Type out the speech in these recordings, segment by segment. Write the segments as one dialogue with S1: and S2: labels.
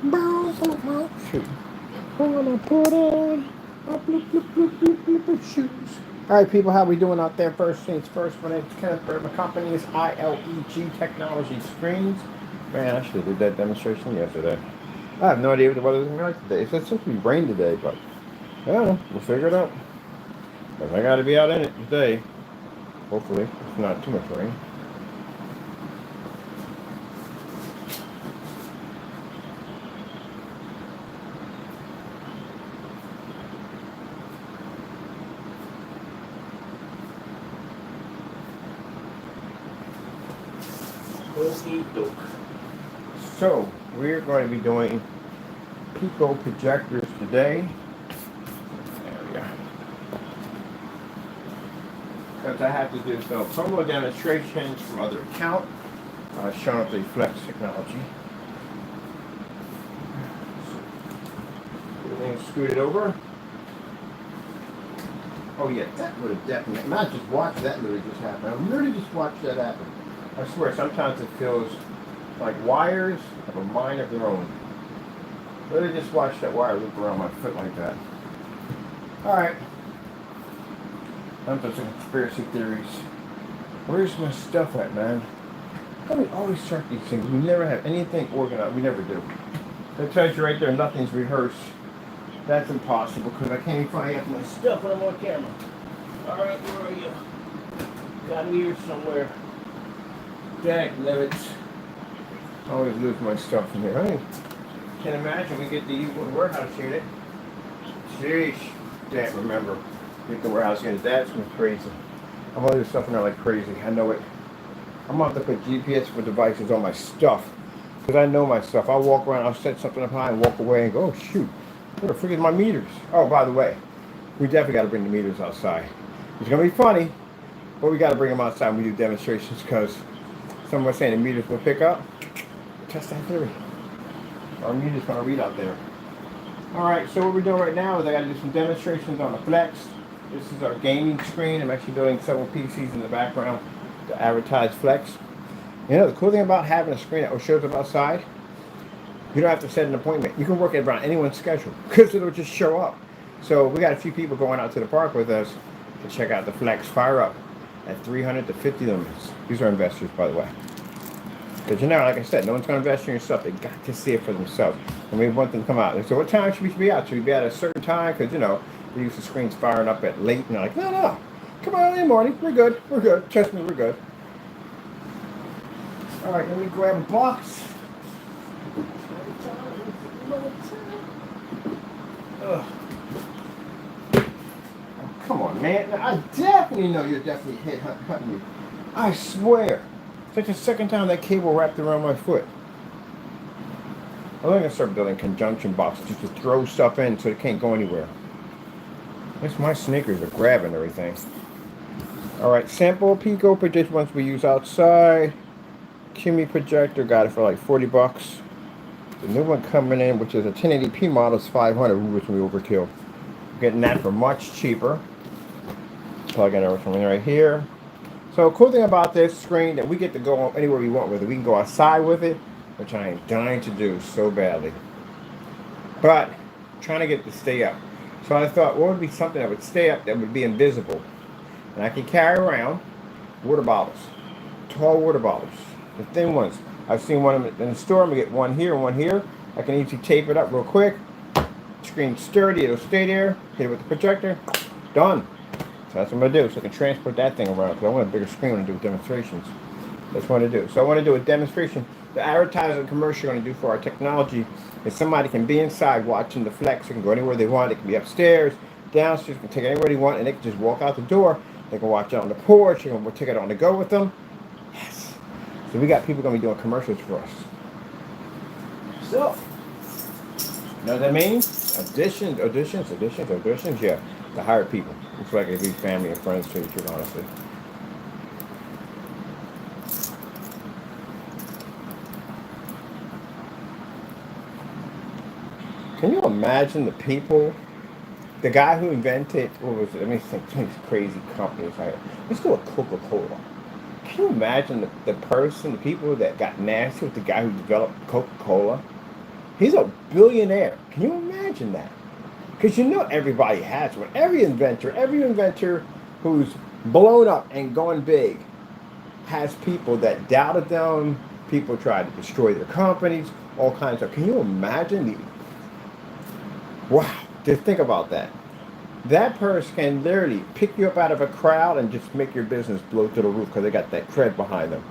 S1: Shoot. I'm gonna put on shoes. All right, people, how we doing out there? First things first, my name's Kenneth Bird. My company is ILEG Technology Screens. Man, I should have did that demonstration yesterday. I have no idea what the weather's gonna be like today. It's supposed to be rain today, but I don't know. We'll figure it out. But I got to be out in it today. Hopefully, it's not too much rain. So, we're going to be doing pico projectors today. There we go. Because I have to do some promo demonstrations from other accounts showing up the flex technology. Everything scooted over. Oh yeah, that would have definitely, not just watched that literally just happen. I literally just watched that happen. I swear, sometimes it feels like wires have a mind of their own. Literally just watched that wire loop around my foot like that. Alright. I'm just conspiracy theories. Where's my stuff at, man? How do we always start these things? We never have anything organized. We never do. That tells you right there, nothing's rehearsed. That's impossible because I can't even find out my stuff when I'm on camera. Alright, where are you? Got me here somewhere. Dag limits. I always lose my stuff in here. I can't imagine we get the warehouse unit. Sheesh. Can't remember. Get the warehouse unit. That's been crazy. I'm gonna do stuff in there like crazy. I know it. I'm gonna have to put GPS for devices on my stuff. Because I know my stuff. I'll walk around, I'll set something up high and walk away and go, oh shoot. Where the frick is my meters? Oh, by the way, we definitely got to bring the meters outside. It's going to be funny, but we got to bring them outside when we do demonstrations because someone was saying the meters will pick up. Test that theory. Our meter's going to read out there. Alright, so what we're doing right now is I got to do some demonstrations on the Flex. This is our gaming screen. I'm actually building several PCs in the background to advertise Flex. You know, the cool thing about having a screen that shows up outside, you don't have to set an appointment. You can work it around anyone's schedule because it'll just show up. So we got a few people going out to the park with us to check out the Flex Fire Up at 300 to 50 lumens. These are investors, by the way. Because you know, like I said, no one's going to invest in your stuff. They got to see it for themselves. And we want them to come out. So what time should we be out? Should we be out at a certain time? Because, you know, we use the screens firing up at late. And they're like, no. Come on in the morning. We're good. We're good. Trust me, we're good. All right, let me grab a box. Ugh. Oh, come on, man. I definitely know you're definitely head hunting me. I swear. It's like the second time that cable wrapped around my foot. I'm going to start building conjunction boxes just to throw stuff in so it can't go anywhere. I guess my sneakers are grabbing everything. Alright, sample pico projector ones we use outside. Kimmy projector, got it for like 40 bucks. The new one coming in, which is a 1080p model, is 500, which we overkill. Getting that for much cheaper. Plug in everything right here. So, cool thing about this screen that we get to go anywhere we want with it. We can go outside with it, which I am dying to do so badly. But trying to get it to stay up. So I thought, what would be something that would stay up that would be invisible, and I can carry around water bottles, tall water bottles, the thin ones. I've seen one in the store. I'm going to get one here and one here. I can easily tape it up real quick. Screen's sturdy. It'll stay there. Hit it with the projector. Done. So that's what I'm going to do. So I can transport that thing around. Because I want a bigger screen when I do demonstrations. That's what I want to do. So I want to do a demonstration. The advertising commercial I'm going to do for our technology is somebody can be inside watching the Flex. They can go anywhere they want. They can be upstairs, downstairs. They can take it anywhere they want. And they can just walk out the door. They can watch it on the porch. They can take it on the go with them. Yes. So we got people going to be doing commercials for us. So, you know what that means? Auditions. Yeah, to hire people. Looks like it'd be family and friends too, honestly. Can you imagine the people? The guy who invented, what was it? Let me think, these crazy companies. Like, let's go with Coca-Cola. Can you imagine the person, the people that got nasty with the guy who developed Coca-Cola? He's a billionaire. Can you imagine that? Because you know everybody has one. Every inventor who's blown up and gone big has people that doubted them. People tried to destroy their companies, all kinds of. Can you imagine wow, just think about that. That person can literally pick you up out of a crowd and just make your business blow to the roof because they got that cred behind them.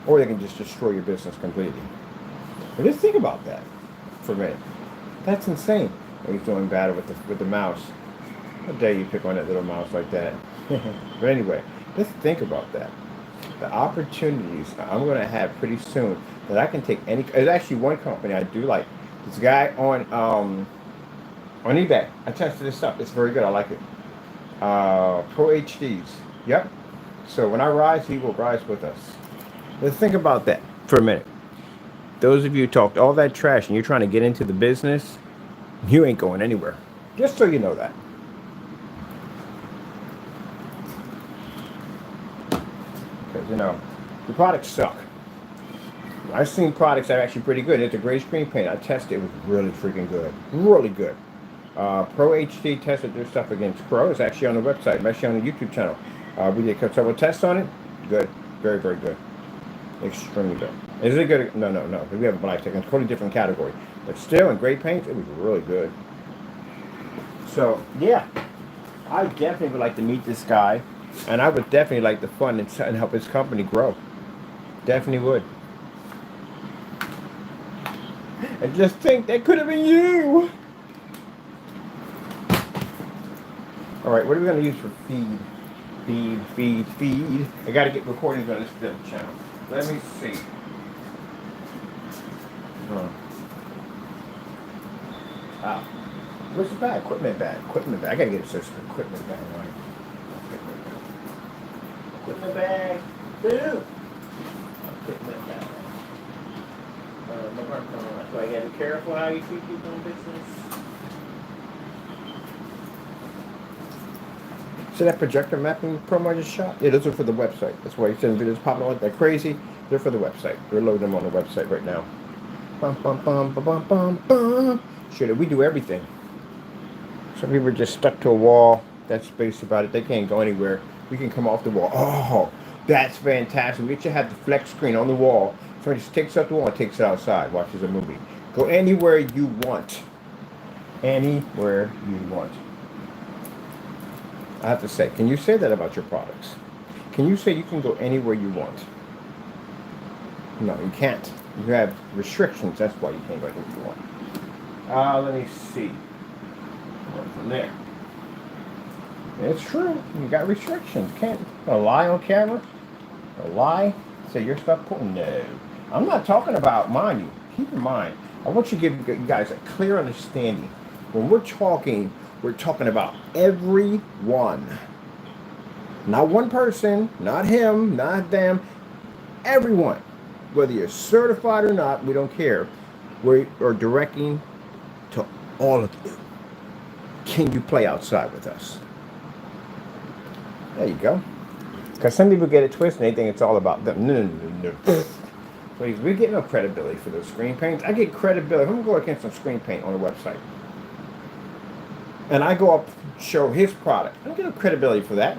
S1: Or they can just destroy your business completely. But just think about that for a minute. That's insane. He's doing battle with the mouse. How dare you pick on that little mouse like that? But anyway, let's think about that. The opportunities I'm going to have pretty soon that I can take any. There's actually one company I do like. This guy on eBay. I tested this stuff. It's very good. I like it. Pro HDs. Yep. So when I rise, he will rise with us. Let's think about that for a minute. Those of you who talked all that trash and you're trying to get into the business, you ain't going anywhere. Just so you know that. Because, you know, the products suck. I've seen products that are actually pretty good. It's a gray screen paint. I tested it. It was really freaking good. Really good. Pro HD tested their stuff against Pro. It's actually on the website. It's actually on the YouTube channel. We did several tests on it. Good. Very, very good. Extremely good. Is it good? No. We have a black stick. It's a totally different category. But still, in gray paint, it was really good. So, yeah. I definitely would like to meet this guy. And I would definitely like to fund and help his company grow. Definitely would. And just think, that could have been you. All right, what are we going to use for feed? Feed. I got to get recordings on this film channel. Let me see. Where's the bag? Equipment bag. I got to get a search for equipment bag. Right? Equipment bag. Equipment bag. So I got to be careful how you treat people in business. See that projector mapping promo I just shot? Yeah, those are for the website. That's why you send videos popping like that crazy. They're for the website. They're loading them on the website right now. Sure, we do everything. Some people are just stuck to a wall. That's space about it. They can't go anywhere. We can come off the wall. Oh, that's fantastic. We should have the flex screen on the wall. Somebody just takes it up the wall and takes it outside, watches a movie. Go anywhere you want. Anywhere you want. I have to say, can you say that about your products? Can you say you can go anywhere you want? No, you can't. You have restrictions. That's why you can't go anywhere you want. Let me see. From there. It's true. You got restrictions. Can't lie on camera. Lie. Say your stuff cool. No. I'm not talking about, mind you, keep in mind, I want you to give you guys a clear understanding. When we're talking about everyone. Not one person, not him, not them, everyone. Whether you're certified or not, we don't care. We are directing to all of you. Can you play outside with us? There you go. Because some people get it twisted and they think it's all about them. No. Please, we get no credibility for those screen paints. I get credibility. If I'm going to go against some screen paint on the website, and I go up show his product, I don't get no credibility for that.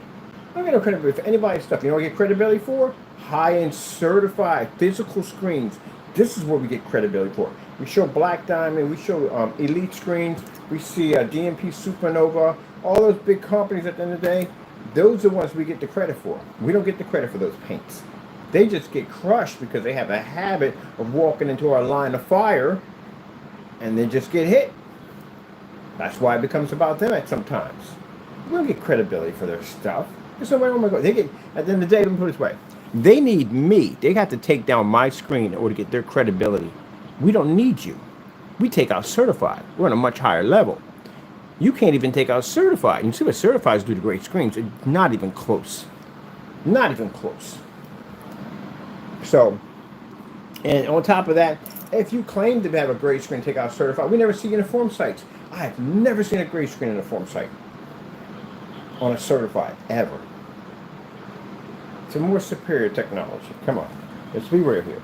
S1: I don't get no credibility for anybody's stuff. You know what I get credibility for? High-end certified physical screens. This is what we get credibility for. We show Black Diamond. We show Elite screens. We see DMP Supernova. All those big companies at the end of the day, those are the ones we get the credit for. We don't get the credit for those paints. They just get crushed because they have a habit of walking into our line of fire and they just get hit. That's why it becomes about them at sometimes. We don't get credibility for their stuff. So, oh my God, they get, at the end of the day, let me put it this way. They need me. They have to take down my screen in order to get their credibility. We don't need you. We take out certified. We're on a much higher level. You can't even take out certified. You see what certifieds do to great screens. It's not even close. Not even close. So, and on top of that, if you claim to have a great screen, take out certified, we never see uniform sites. I have never seen a great screen in a form site on a certified, ever. It's a more superior technology. Come on. Let's be real here.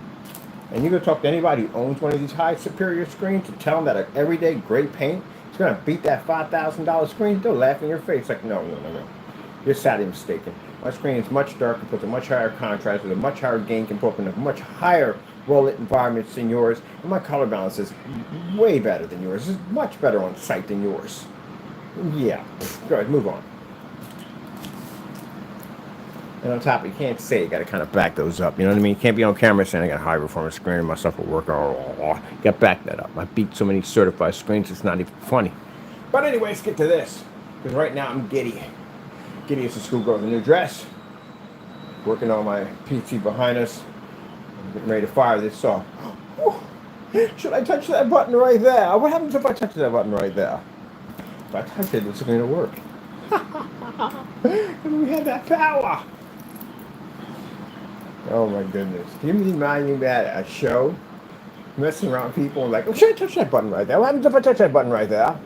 S1: And you go talk to anybody who owns one of these high superior screens and tell them that an everyday great paint is going to beat that $5,000 screen, they'll laugh in your face like, no, no, no, no. You're sadly mistaken. My screen is much darker, puts a much higher contrast with a much higher gain, can put up in a much higher well-lit environments than yours, and my color balance is way better than yours. It's much better on site than yours. Yeah, go ahead, move on. And on top, you can't say, you got to kind of back those up. You know what I mean? You can't be on camera saying I got a high performance screen and my stuff will work. Oh, got to back that up. I beat so many certified screens, it's not even funny. But anyway, let's get to this. Because right now I'm giddy. Giddy as a schoolgirl in a new dress. Working on my PC behind us. I'm getting ready to fire this off. Should I touch that button right there? What happens if I touch that button right there? If I touch it, it's going to work. We have that power. Oh my goodness. Can you remind me at a show? Messing around with people and like, oh, should I touch that button right there? What happens if I touch that button right there?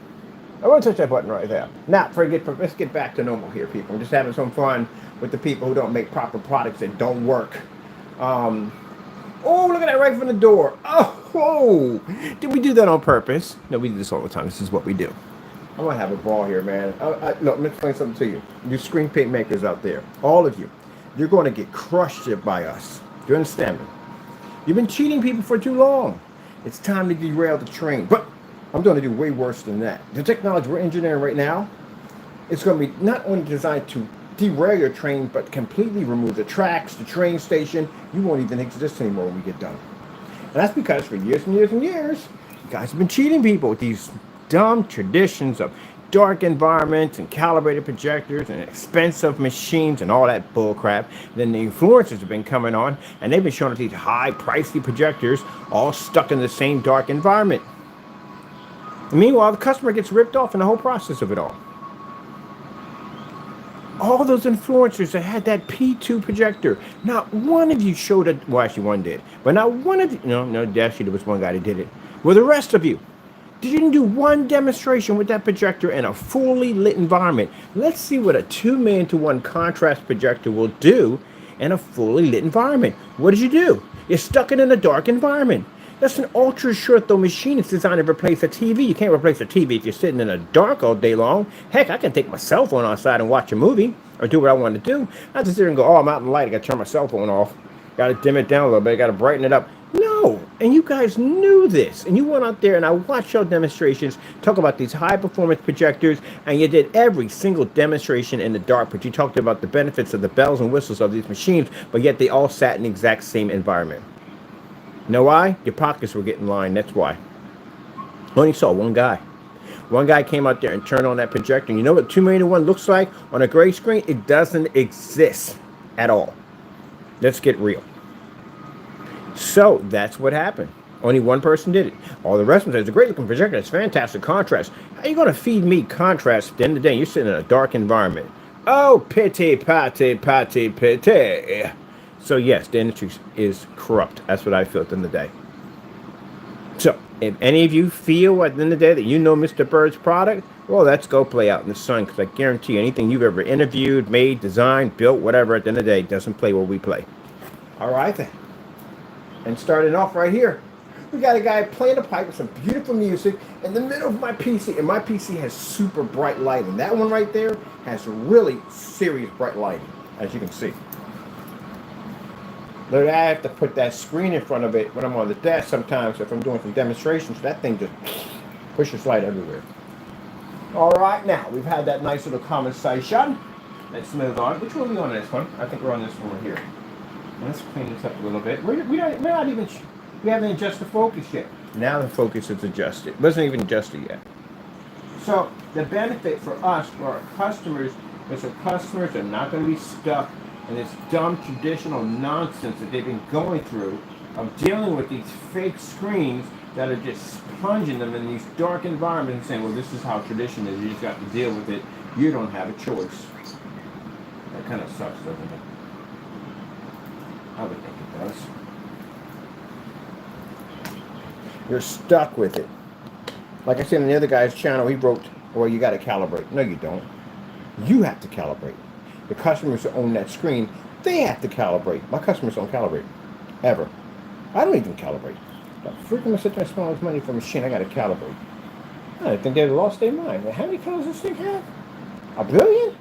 S1: I want to touch that button right there. Now, let's get back to normal here, people. I'm just having some fun with the people who don't make proper products that don't work. Oh, look at that right from the door. Oh, did we do that on purpose? No, we do this all the time. This is what we do. I'm going to have a ball here, man. Look, let me explain something to you. You screen paint makers out there, all of you, you're going to get crushed by us. Do you understand me? You've been cheating people for too long. It's time to derail the train. But I'm going to do way worse than that. The technology we're engineering right now, it's going to be not only designed to derail your train, but completely remove the tracks, the train station. You won't even exist anymore when we get done. And that's because for years and years and years, you guys have been cheating people with these dumb traditions of dark environments and calibrated projectors and expensive machines and all that bull crap. Then the influencers have been coming on and they've been showing us these high pricey projectors all stuck in the same dark environment. And meanwhile, the customer gets ripped off in the whole process of it all. All those influencers that had that P2 projector, not one of you showed it. Well, actually one did, but not one of you. No, actually there was one guy that did it. Well, the rest of you, you didn't do one demonstration with that projector in a fully lit environment. Let's see what a 2:1 contrast projector will do in a fully lit environment. What did you do? You stuck it in a dark environment. That's an ultra short though machine. It's designed to replace a TV. You can't replace a TV if you're sitting in the dark all day long. Heck, I can take my cell phone outside and watch a movie or do what I want to do. I just sit there and go, oh, I'm out in the light. I got to turn my cell phone off. Got to dim it down a little bit. Got to brighten it up. No, and you guys knew this, and you went out there and I watched your demonstrations talk about these high performance projectors, and you did every single demonstration in the dark, but you talked about the benefits of the bells and whistles of these machines, but yet they all sat in the exact same environment. You know why? Your pockets were getting lined, that's why. Only saw one guy. One guy came out there and turned on that projector, and you know what 2:1 looks like on a gray screen? It doesn't exist at all. Let's get real. So that's what happened. Only one person did it. All the rest of them said, it's a great looking projector. It's fantastic contrast. How are you going to feed me contrast at the end of the day? You're sitting in a dark environment. Oh, pity, pity, pity, pity. So yes, the industry is corrupt. That's what I feel at the end of the day. So if any of you feel at the end of the day that you know Mr. Bird's product, well, let's go play out in the sun, because I guarantee you anything you've ever interviewed, made, designed, built, whatever, at the end of the day doesn't play where we play. All right then. And starting off right here, we got a guy playing a pipe with some beautiful music in the middle of my PC, and my PC has super bright lighting. That one right there has really serious bright lighting, as you can see. Look, I have to put that screen in front of it when I'm on the desk sometimes if I'm doing some demonstrations. That thing just pushes light everywhere. All right, now we've had that nice little conversation. Let's move on. Which one are we on this one? I think we're on this one right here. Let's clean this up a little bit. We haven't adjusted the focus yet. Now the focus is adjusted. It wasn't even adjusted yet. So the benefit for us, for our customers, is our customers are not going to be stuck in this dumb traditional nonsense that they've been going through of dealing with these fake screens that are just plunging them in these dark environments and saying, well, this is how tradition is. You just got to deal with it. You don't have a choice. That kind of sucks, doesn't it? I would think it does. You're stuck with it. Like I said on the other guy's channel, he wrote, well, you got to calibrate. No, you don't. You have to calibrate. The customers who own that screen, they have to calibrate. My customers don't calibrate. Ever. I don't even calibrate. I'm freaking sit there and spend all this money for a machine I got to calibrate. I think they've lost their mind. How many colors does this thing have? 1,000,000,000?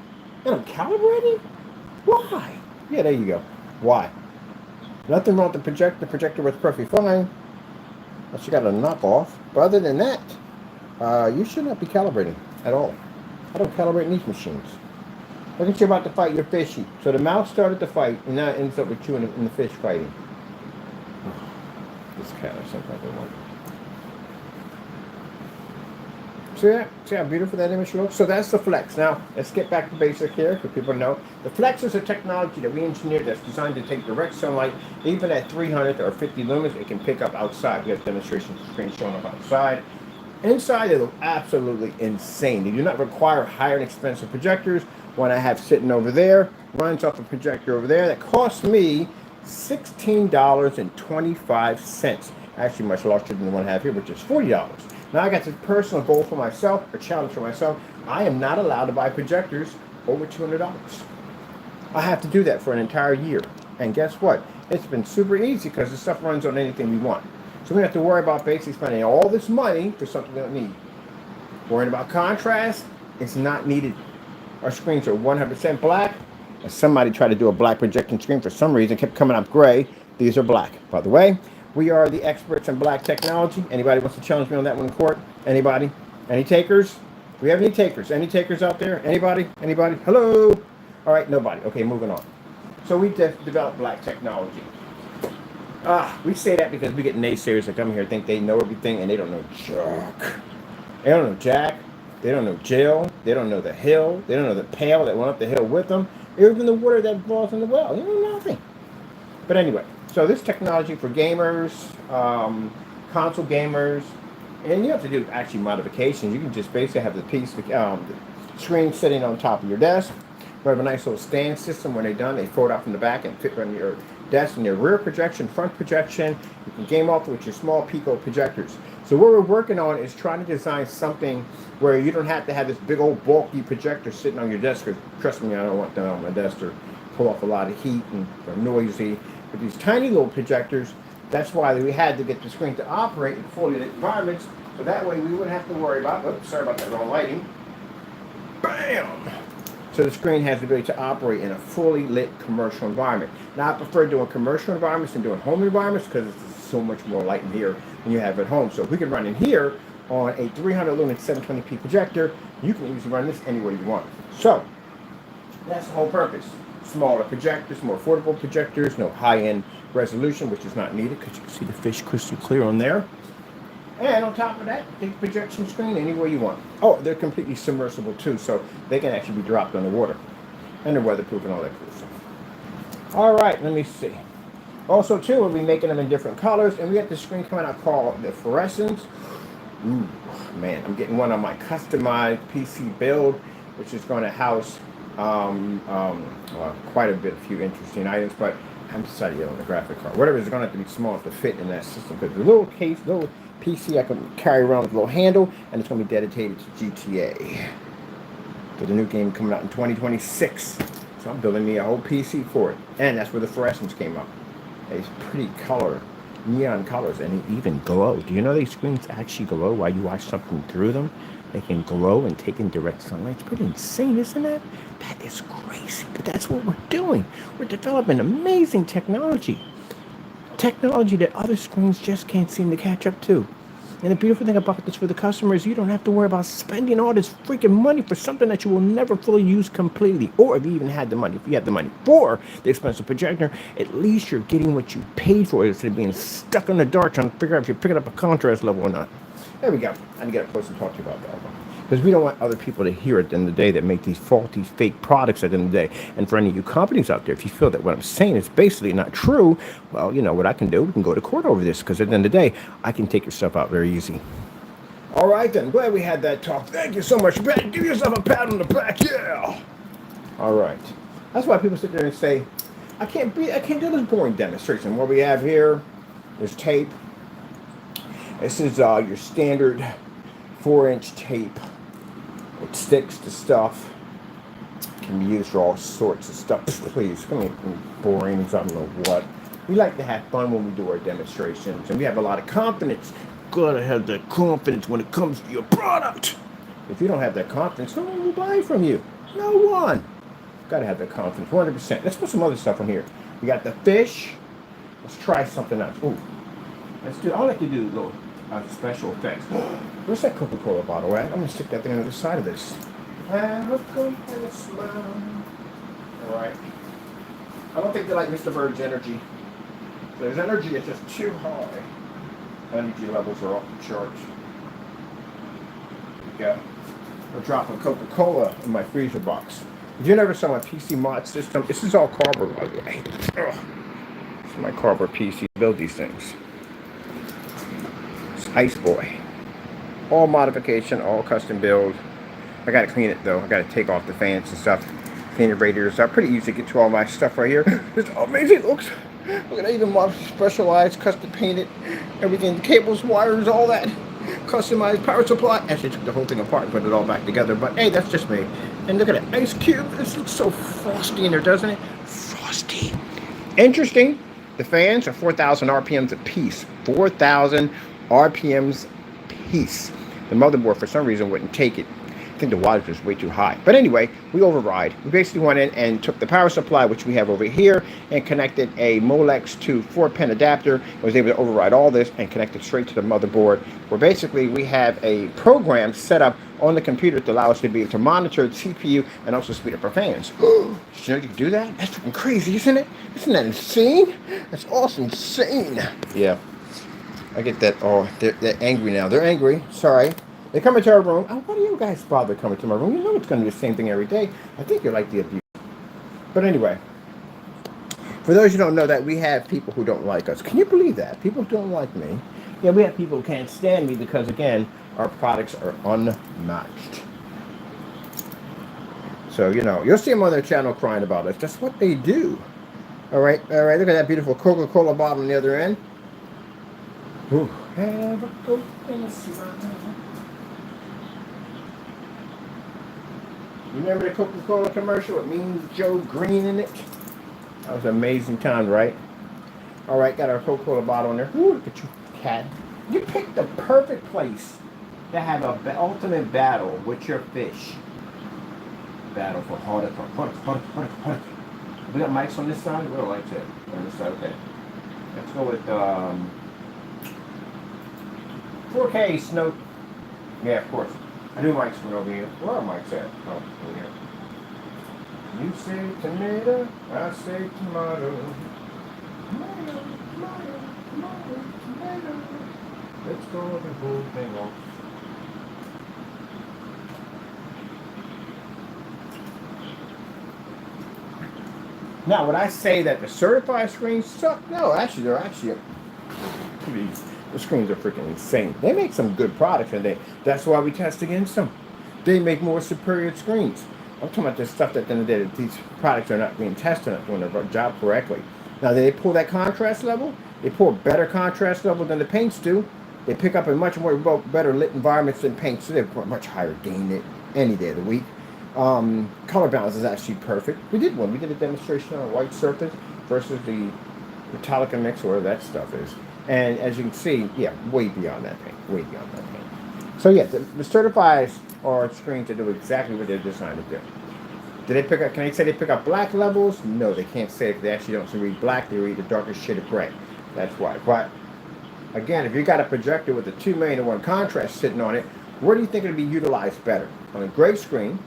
S1: And I'm calibrating? Why? Yeah, there you go. Why? Nothing wrong with the projector. The projector was perfectly fine. Unless you got a knockoff. But other than that, you should not be calibrating at all. I don't calibrate in these machines. Look at you about to fight your fishy. So the mouse started the fight, and now it ends up with you and the fish fighting. This cat or something like that. See that? See how beautiful that image looks? So that's the Flex. Now, let's get back to basic here, so people know. The Flex is a technology that we engineered that's designed to take direct sunlight, even at 300 or 50 lumens, it can pick up outside. We have demonstration screens showing up outside. Inside, it looks absolutely insane. They do not require higher and expensive projectors. One I have sitting over there runs off a projector over there that costs me $16.25. Actually, much larger than the one I have here, which is $40. Now I got this personal goal for myself, a challenge for myself. I am not allowed to buy projectors over $200. I have to do that for an entire year. And guess what? It's been super easy because the stuff runs on anything we want. So we don't have to worry about basically spending all this money for something we don't need. Worrying about contrast, it's not needed. Our screens are 100% black. If somebody tried to do a black projection screen for some reason, kept coming up gray. These are black. By the way, we are the experts in black technology. Anybody wants to challenge me on that one in court? Anybody? Any takers? Do we have any takers? Any takers out there? Anybody? Anybody? Hello? All right, nobody. Okay, moving on. So we developed black technology. We say that because we get naysayers that come here and think they know everything, and they don't know jack. They don't know jack. They don't know Jill. They don't know the hill. They don't know the pail that went up the hill with them. Or even the water that falls in the well. You know nothing. But anyway, so this technology for gamers, console gamers, and you have to do actually modifications. You can just basically have the piece, the screen sitting on top of your desk. We have a nice little stand system. When they're done, they fold out from the back and fit on your desk, and your rear projection, front projection. You can game off with your small pico projectors. So what we're working on is trying to design something where you don't have to have this big old bulky projector sitting on your desk. Because trust me, I don't want that on my desk to pull off a lot of heat and they're noisy. But these tiny little projectors, that's why we had to get the screen to operate in fully lit environments. So that way we wouldn't have to worry about, oops, sorry about that wrong lighting. Bam! So the screen has the ability to operate in a fully lit commercial environment. Now I prefer doing commercial environments than doing home environments because it's so much more light in here than you have at home. So if we can run in here on a 300 lumen 720p projector, you can easily run this anywhere you want. So that's the whole purpose. Smaller projectors, more affordable projectors, no high-end resolution, which is not needed because you can see the fish crystal clear on there. And on top of that, take projection screen anywhere you want. Oh, they're completely submersible too, so they can actually be dropped on the water. And they're weatherproof and all that cool stuff. All right, let me see. Also too, we'll be making them in different colors, and we got the screen coming out called the fluorescence. Ooh, man, I'm getting one on my customized PC build, which is going to house quite a few interesting items, but I'm deciding on the graphic card. Whatever is going to have to be small to fit in that system, because the little PC I can carry around with a little handle, and it's going to be dedicated to GTA. So the new game coming out in 2026. So I'm building me a whole PC for it. And that's where the fluorescence came up. It's pretty color, neon colors, and they even glow. Do you know these screens actually glow while you watch something through them? They can glow and take in direct sunlight. It's pretty insane, isn't it? That is crazy, but that's what we're doing. We're developing amazing technology. Technology that other screens just can't seem to catch up to. And the beautiful thing about this for the customer is you don't have to worry about spending all this freaking money for something that you will never fully use completely. Or if you even had the money, if you had the money for the expensive projector, at least you're getting what you paid for instead of being stuck in the dark trying to figure out if you're picking up a contrast level or not. There we go. I need to get up close and talk to you about that one. Because we don't want other people to hear it at the end of the day that make these faulty, fake products at the end of the day. And for any of you companies out there, if you feel that what I'm saying is basically not true, well, you know what I can do? We can go to court over this, because at the end of the day, I can take your stuff out very easy. All right, then. Glad we had that talk. Thank you so much. Give yourself a pat on the back. Yeah. All right. That's why people sit there and say, I can't do this boring demonstration. What we have here is tape. This is your standard 4-inch tape. It sticks to stuff. It can be used for all sorts of stuff. Please, come here, boring, I don't know what. We like to have fun when we do our demonstrations, and we have a lot of confidence. Gotta have that confidence when it comes to your product. If you don't have that confidence, no one will buy from you. No one. Gotta have that confidence, 100%. Let's put some other stuff on here. We got the fish. Let's try something else. Ooh, let's do. I like to do little special effects. Where's that Coca-Cola bottle at? I'm gonna stick that thing on the side of this. And look and a smile. All right. I don't think they like Mr. Bird's energy. So his energy is just too high. Energy levels are off the charts. Yeah. We're dropping Coca-Cola in my freezer box. If you never saw my PC mod system, this is all cardboard, by the way. Ugh. This is my cardboard PC. Build these things. It's Ice Boy. All modification, all custom build. I gotta clean it though. I gotta take off the fans and stuff. Clean the radiators up. Pretty easy to get to all my stuff right here. It's amazing. Looks. Look at that. Even more specialized, custom painted, everything. The cables, wires, all that. Customized power supply. Actually took the whole thing apart and put it all back together. But hey, that's just me. And look at that ice cube. This looks so frosty in there, doesn't it? Frosty. Interesting. The fans are 4,000 RPMs a piece. 4,000 RPMs a piece. The motherboard, for some reason, wouldn't take it. I think the wattage was way too high. But anyway, we override. We basically went in and took the power supply, which we have over here, and connected a Molex to 4-pin adapter. I was able to override all this and connect it straight to the motherboard, where basically we have a program set up on the computer to allow us to be able to monitor the CPU and also speed up our fans. Did you know you can do that? That's freaking crazy, isn't it? Isn't that insane? That's awesome, insane. Yeah, I get that. Oh, they're angry now. They're angry. Sorry. They come into our room. Oh, why do you guys bother coming to my room? You know it's going to be the same thing every day. I think you're like the abuse. But anyway, for those who don't know that, we have people who don't like us. Can you believe that? People who don't like me. Yeah, we have people who can't stand me because, again, our products are unmatched. So, you know, you'll see them on their channel crying about us. That's what they do. All right. Look at that beautiful Coca-Cola bottle on the other end. Ooh. Have a Coke and a smile. Remember the Coca-Cola commercial with Mean Joe Green in it? That was an amazing time, right? All right, got our Coca-Cola bottle in there. Ooh, look at you, cat. You picked the perfect place to have an ultimate battle with your fish. Battle for harder. We got mics on this side? Where do lights at? On this side, okay. Let's go with 4K Snow. Yeah, of course. I knew mics were over here. Where are mics at? Oh, over here. You say tomato, I say tomato. Tomato, tomato, tomato, tomato. Let's go with the whole thing off. Now, would I say that the certified screens suck? No, actually, they're actually pretty. The screens are freaking insane. They make some good products, and that's why we test against them. They make more superior screens. I'm talking about this stuff that then that these products are not being tested, not doing their job correctly. Now, they pull that contrast level. They pull a better contrast level than the paints do. They pick up a much more better lit environments than paints, so they're much higher gain any day of the week. Color balance is actually perfect. We did one. We did a demonstration on a white surface versus the Metallica mix, whatever that stuff is. And as you can see, yeah, way beyond that paint. Way beyond that paint. So yeah, the certified are screens that do exactly what they're designed to do. Do they pick up? Can they say they pick up black levels? No, they can't say it. They actually don't read black. They read the darkest shade of gray. That's why. But again, if you got a projector with a 2,000,000 contrast sitting on it, where do you think it'll be utilized better? On a gray screen,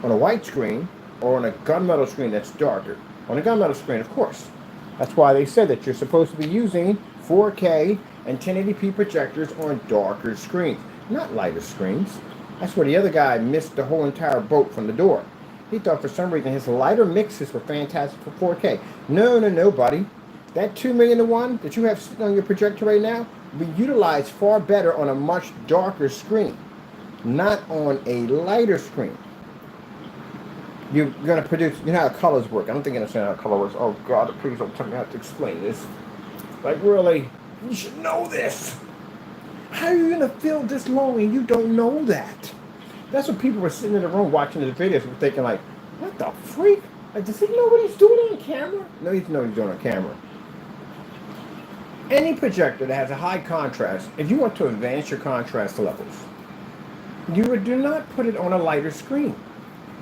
S1: on a white screen, or on a gunmetal screen that's darker? On a gunmetal screen, of course. That's why they said that you're supposed to be using 4K and 1080p projectors on darker screens, not lighter screens. That's where the other guy missed the whole entire boat from the door. He thought for some reason his lighter mixes were fantastic for 4K. No, buddy. That 2,000,000 that you have sitting on your projector right now will be utilized far better on a much darker screen, not on a lighter screen. You're going to produce, you know how colors work. I don't think you understand how color works. Oh, God, please don't tell me how to explain this. Like, really, you should know this. How are you going to film this long and you don't know that? That's what people were sitting in the room watching the videos and thinking, like, what the freak? Like, does he know what he's doing on camera? No, he doesn't know what he's doing on camera. Any projector that has a high contrast, if you want to advance your contrast levels, you would do not put it on a lighter screen.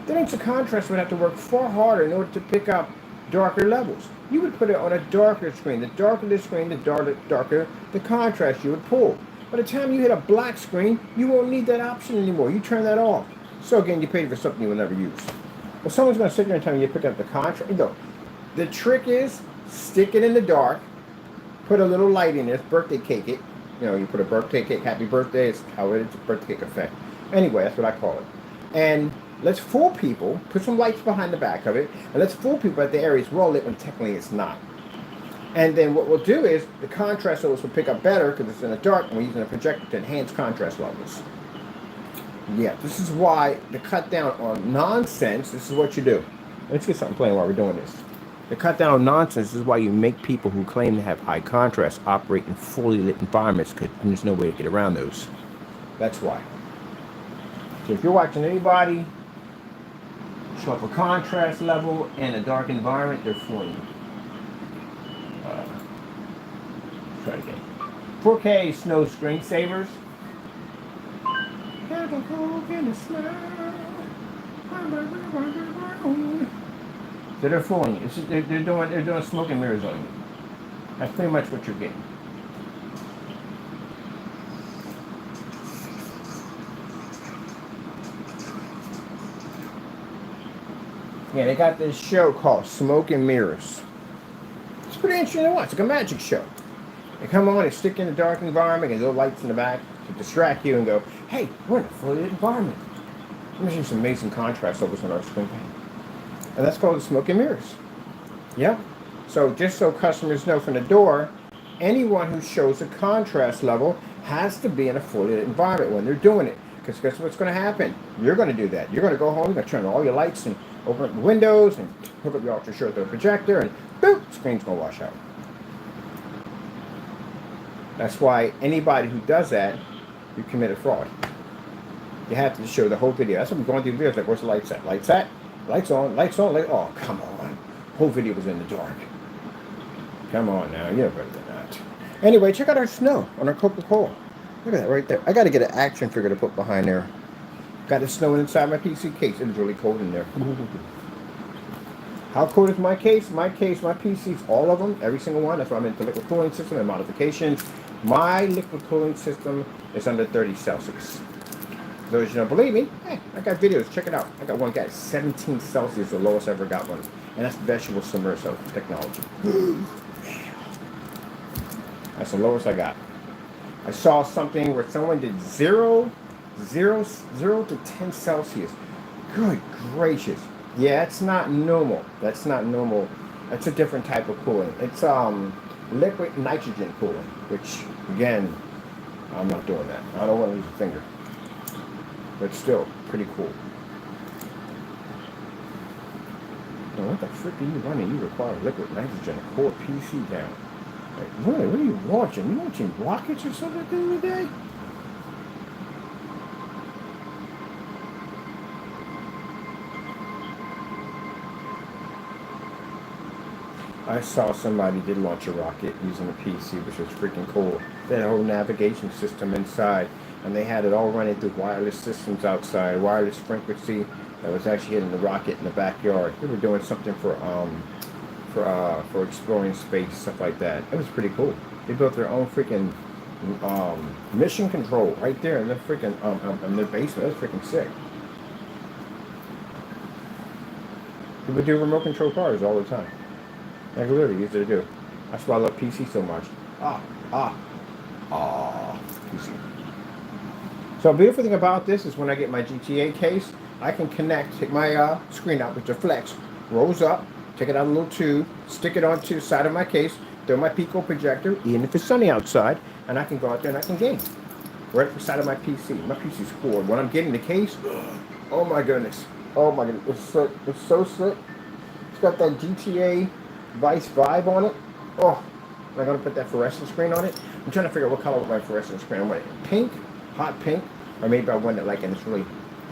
S1: That means the contrast would have to work far harder in order to pick up darker levels. You would put it on a darker screen. The darker the screen, the darker the contrast you would pull. By the time you hit a black screen, you won't need that option anymore. You turn that off. So again, you paid for something you will never use. Well, someone's going to sit there and tell you pick up the contrast. No. The trick is stick it in the dark, put a little light in this, birthday cake it. You know, you put a birthday cake, happy birthday, it's how it is, a birthday cake effect. Anyway, that's what I call it. And let's fool people, put some lights behind the back of it, and let's fool people that the area is well lit when technically it's not. And then what we'll do is the contrast levels will pick up better because it's in the dark and we're using a projector to enhance contrast levels. Yeah, this is why to cut down on nonsense, this is what you do. Let's get something playing while we're doing this. To cut down on nonsense, this is why you make people who claim to have high contrast operate in fully lit environments because there's no way to get around those. That's why. So if you're watching anybody show up a contrast level in a dark environment, they're fooling you. Try it again. 4K snow screensavers. So they're fooling you. They're doing smoke and mirrors on you. That's pretty much what you're getting. Yeah, they got this show called Smoke and Mirrors. It's pretty interesting to watch. It's like a magic show. They come on and stick in a dark environment and little lights in the back to distract you and go, hey, we're in a fully lit environment. Let me see some amazing contrast levels on our screen. And that's called the Smoke and Mirrors. Yeah. So just so customers know from the door, anyone who shows a contrast level has to be in a fully lit environment when they're doing it. Because guess what's going to happen? You're going to do that. You're going to go home, you're going to turn on all your lights and open up the windows and hook up your ultra short throw projector and boom, screen's going to wash out. That's why anybody who does that, you commit a fraud. You have to show the whole video. That's what we're going through the videos. Like, where's the lights at? Lights at? Lights on, lights on, lights. Oh, come on. Whole video was in the dark. Come on now, you're better than that. Anyway, check out our snow on our Coca-Cola. Look at that right there. I got to get an action figure to put behind there. Got the snow inside my PC case. It was really cold in there. How cold is my case? My PCs, all of them, every single one. That's why I'm into liquid cooling system and modifications. My liquid cooling system is under 30 Celsius. Those you don't believe me, hey, I got videos. Check it out. I got one guy at 17 Celsius, the lowest I ever got one. And that's vegetable submersible technology. That's the lowest I got. I saw something where someone did 0 to 10 Celsius. Good gracious. Yeah, it's not normal. That's not normal. That's a different type of cooling. It's liquid nitrogen cooling, which again, I'm not doing that. I don't want to lose a finger. But still, pretty cool. Now, what the frick are you running? You require liquid nitrogen to cool a PC down. Like, really? What are you watching? You watching rockets or something during the day? I saw somebody did launch a rocket using a PC, which was freaking cool. They had a whole navigation system inside, and they had it all running through wireless systems outside, wireless frequency that was actually hitting the rocket in the backyard. They were doing something for exploring space, stuff like that. It was pretty cool. They built their own freaking mission control right there in their freaking in their basement. It was freaking sick. People do remote control cars all the time. Like literally easy to do. That's why I love PC so much. PC. So a beautiful thing about this is when I get my GTA case, I can take my screen out with the flex, rolls up, take it out of a little tube, stick it onto the side of my case, throw my pico projector, even if it's sunny outside, and I can go out there and I can game. Right at the side of my PC. My PC's cool. When I'm getting the case, oh my goodness. Oh my goodness. It's so slick. It's got that GTA Vice vibe on it. Oh, am I going to put that fluorescent screen on it? I'm trying to figure out what color with my fluorescent screen. I want it pink, hot pink, or maybe I want it like in this really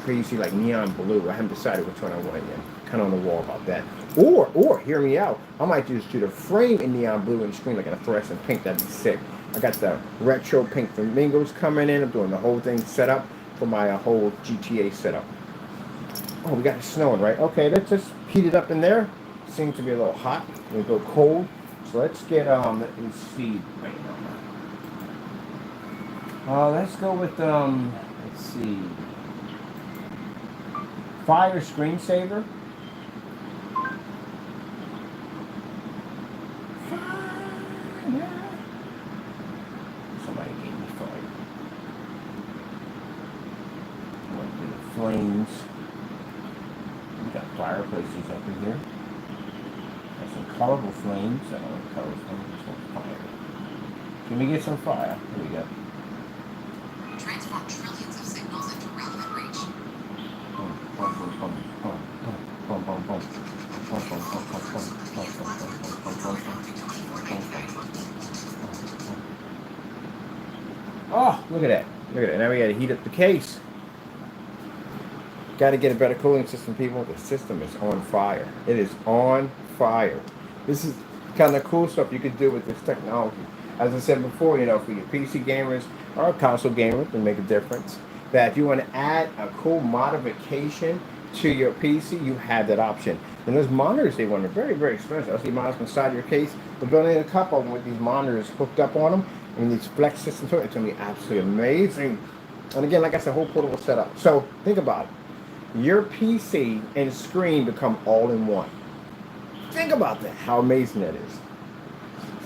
S1: crazy like neon blue. I haven't decided which one I want yet. kind of on the wall about that. Or hear me out. I might just do the frame in neon blue and screen like a fluorescent pink. That'd be sick. I got the retro pink flamingos coming in. I'm doing the whole thing set up for my whole GTA setup. Oh, we got it snowing, right? Okay, let's just heat it up in there. Seems to be a little hot. A little cold. So let's get let me see. Let's go with let's see. Fire screensaver. Somebody gave me fire. I'm gonna do the flames. We got fireplaces up in here. Got some colorful flames. I don't want colorful flames. I just want fire. Can we get some fire? Here we go.
S2: Transform trillions of signals into relevant reach.
S1: Oh, look at that. Look at that. Now we got to heat up the case. Got to get a better cooling system, people. The system is on fire. It is on fire. This is kind of cool stuff you could do with this technology. As I said before, you know, for your PC gamers or console gamers, to make a difference, that if you want to add a cool modification to your PC, you have that option. And those monitors they want are very, very expensive. I see monitors inside your case. We're building a couple of them with these monitors hooked up on them. And these flex systems, it's going to be absolutely amazing. And again, like I said, whole portable setup. So think about it. Your PC and screen become all in one. Think about that, how amazing that is.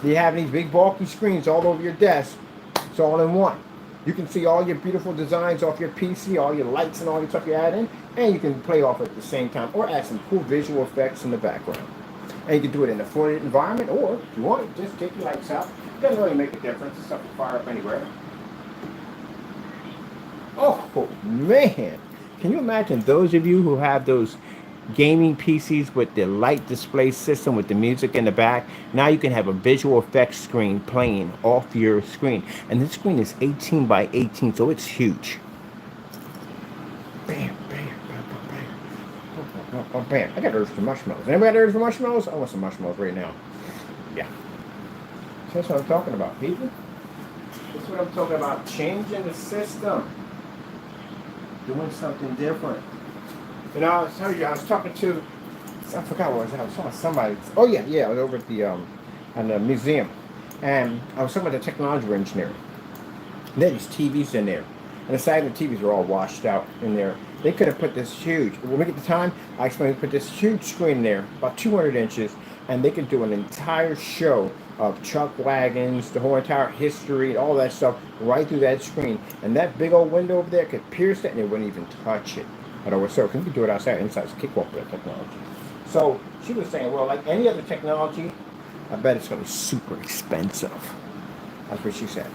S1: So you have these big bulky screens all over your desk. It's all in one. You can see all your beautiful designs off your PC, all your lights and all your stuff you add in, and you can play off at the same time or add some cool visual effects in the background. And you can do it in a flooded environment, or if you want, just take your lights out. It doesn't really make a difference. It's stuff to fire up anywhere. Oh, man. Can you imagine those of you who have those gaming PCs with the light display system with the music in the back? Now you can have a visual effects screen playing off your screen. And this screen is 18 by 18, so it's huge. Bam, bam, bam, bam, bam, bam. I got urge for marshmallows. Anybody got urge for marshmallows? I want some marshmallows right now. Yeah. That's what I'm talking about, people. That's what I'm talking about. Changing the system. Doing something different. You know, I was telling you, I was talking to, I forgot what I was talking to somebody. Oh yeah, I was over at the museum, and I was talking about the technology we're engineering. And there's TVs in there, and the side of the TVs are all washed out in there. They could have put this huge. When we get the time, I explained put this huge screen in there, about 200 inches, and they could do an entire show of truck wagons, the whole entire history, all that stuff, right through that screen. And that big old window over there could pierce it, and it wouldn't even touch it. But over so, you could do it outside, inside. It's a cakewalk with that technology. So she was saying, well, like any other technology, I bet it's going to be super expensive. That's what she said.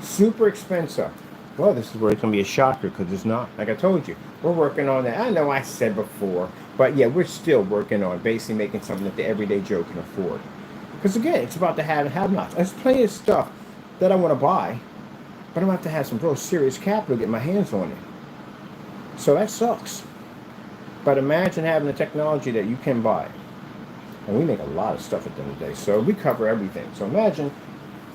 S1: Super expensive. Well, this is where it's going to be a shocker, because it's not. Like I told you, we're working on that. I know I said before, but yeah, we're still working on basically making something that the everyday Joe can afford. Because again, it's about the have and have-nots. There's plenty of stuff that I want to buy, but I'm going to have to have some real serious capital to get my hands on it. So that sucks. But imagine having the technology that you can buy. And we make a lot of stuff at the end of the day. So we cover everything. So imagine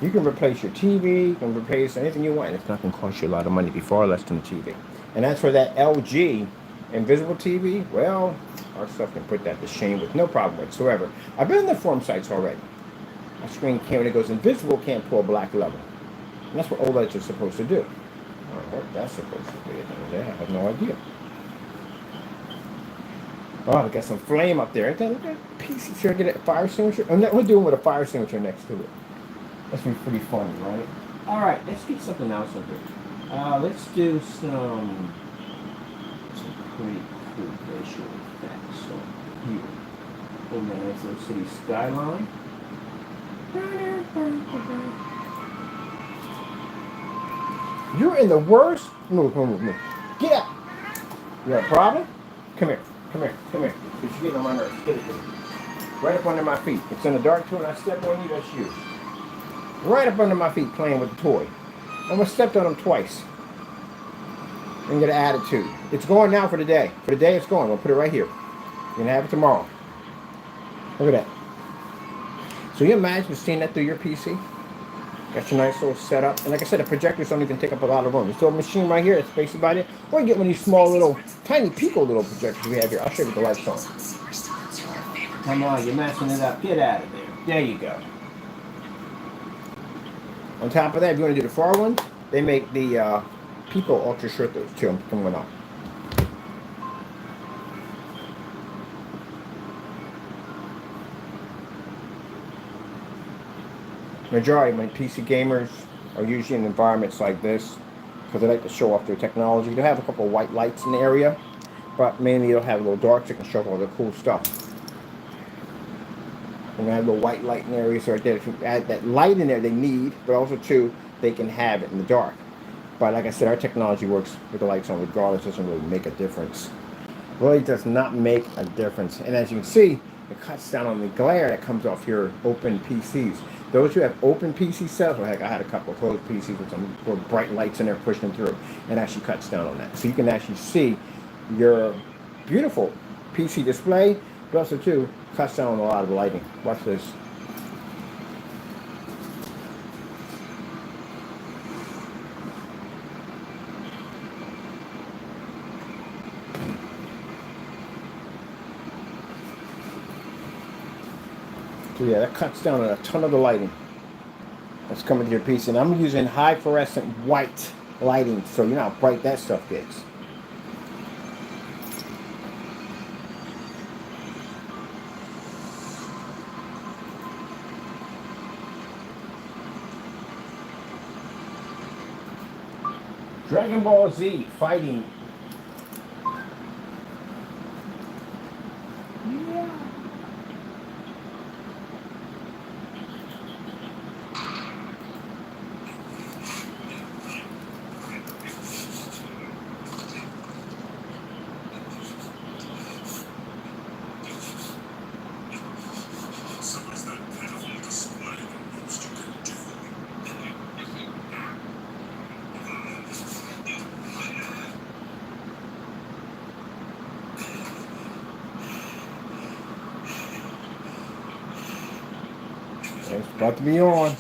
S1: you can replace your TV, you can replace anything you want, and it's not going to cost you a lot of money, be far less than the TV. And as for that LG invisible TV, well, our stuff can put that to shame with no problem whatsoever. I've been in the forum sites already. My screen when it goes invisible, can't pull a black level. And that's what OLEDs are supposed to do. I don't know what that's supposed to be at the end of the day. I have no idea. Oh, we got some flame up there. Ain't that PC? Should I get a fire extinguisher? I'm not doing with a fire extinguisher next to it. That's be pretty funny, right? All right, let's get something else up here. Let's do some pretty cool visual effects. So here, in the nice little city skyline. You're in the worst. Move. Get up. You got a problem? Come here. Because you're getting on my nerves. Get it. Right up under my feet. It's in the dark too, and I step on you, that's you. Right up under my feet playing with the toy. I almost stepped on him twice. And get an attitude. It's going now for the day. For the day, it's going. I'll put it right here. You can have it tomorrow. Look at that. So you imagine seeing that through your PC? Got your nice little setup. And like I said, the projectors don't even take up a lot of room. There's still a machine right here that's space about it. Or you get one of these small little, tiny pico little projectors we have here. I'll show you what the lights on. Come on, you're messing it up. Get out of there. There you go. On top of that, if you want to do the far one, they make the pico ultra short those too. I'm coming up. Majority of my PC gamers are usually in environments like this because they like to show off their technology. They'll have a couple of white lights in the area, but mainly they'll have a little dark so they can show off all the cool stuff. And I have a little white light in areas right there. If you add that light in there, they need, but also too, they can have it in the dark. But like I said, our technology works with the lights on regardless. It doesn't really make a difference. Really does not make a difference. And as you can see, it cuts down on the glare that comes off your open PCs. Those who have open PC setups, well, heck, I had a couple of closed PCs with some bright lights in there pushing them through, and actually cuts down on that. So you can actually see your beautiful PC display, but also too cuts down on a lot of the lighting. Watch this. So yeah, that cuts down on a ton of the lighting that's coming to your PC. And I'm using high fluorescent white lighting, so you know how bright that stuff gets. Dragon Ball Z fighting. Yeah. It's about to be on.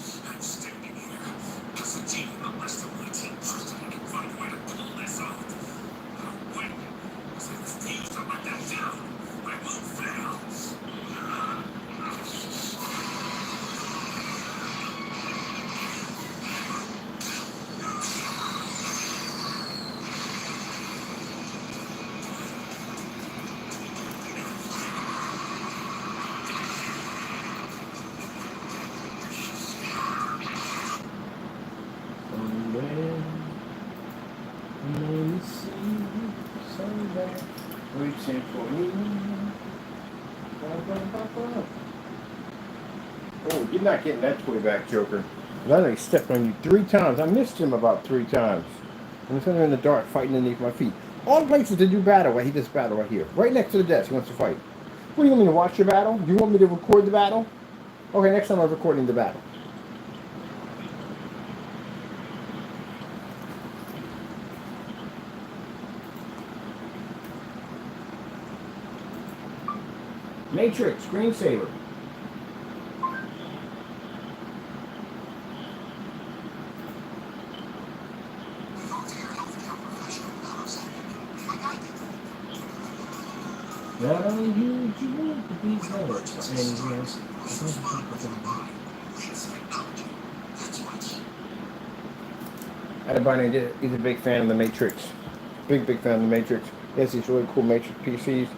S1: Oh, you're not getting that toy back, Joker. I literally stepped on you 3 times. I missed him about 3 times. I'm sitting there in the dark fighting underneath my feet. All the places to do battle, right? He does battle right here. Right next to the desk, he wants to fight. What, do you want me to watch your battle? Do you want me to record the battle? Okay, next time I'm recording the battle. Matrix, screensaver. Not only you, you want to be covered. I had a buddy, he's a big fan of the Matrix. Big fan of the Matrix. He has these really cool Matrix PCs.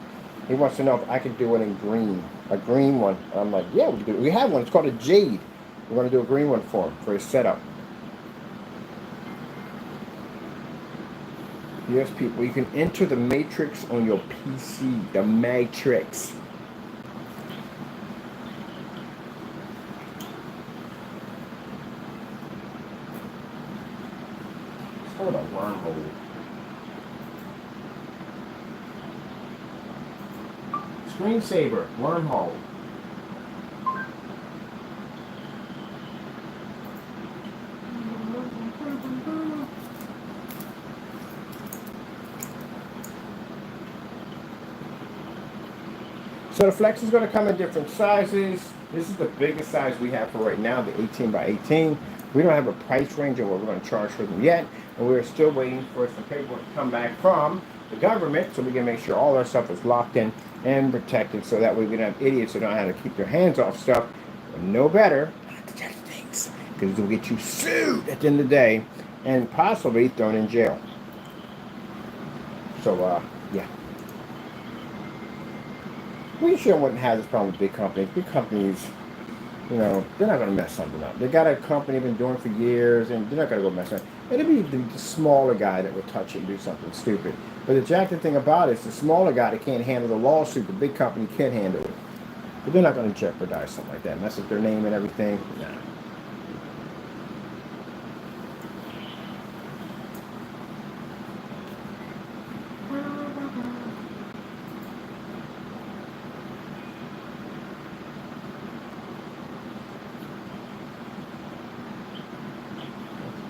S1: He wants to know if I could do it in green. A green one. And I'm like, yeah, we can do it. We have one. It's called a Jade. We're going to do a green one for him, for his setup. Yes, people, you can enter the Matrix on your PC. The Matrix. It's called a wormhole. Screensaver, wormhole. So the Flex is going to come in different sizes. This is the biggest size we have for right now, the 18 by 18. We don't have a price range of what we're going to charge for them yet, and we're still waiting for some paperwork to come back from the government so we can make sure all our stuff is locked in and protected, so that way we don't have idiots who don't know how to keep their hands off stuff. But no better not to touch things, because it'll get you sued at the end of the day and possibly thrown in jail. So, yeah. We sure wouldn't have this problem with big companies. Big companies, you know, they're not going to mess something up. They got a company been doing it for years, and they're not going to go mess it up. It'll be the smaller guy that would touch it and do something stupid. But the jacked thing about it is the smaller guy that can't handle the lawsuit, the big company can't handle it. But they're not going to jeopardize something like that. Mess up their name and everything. Nah.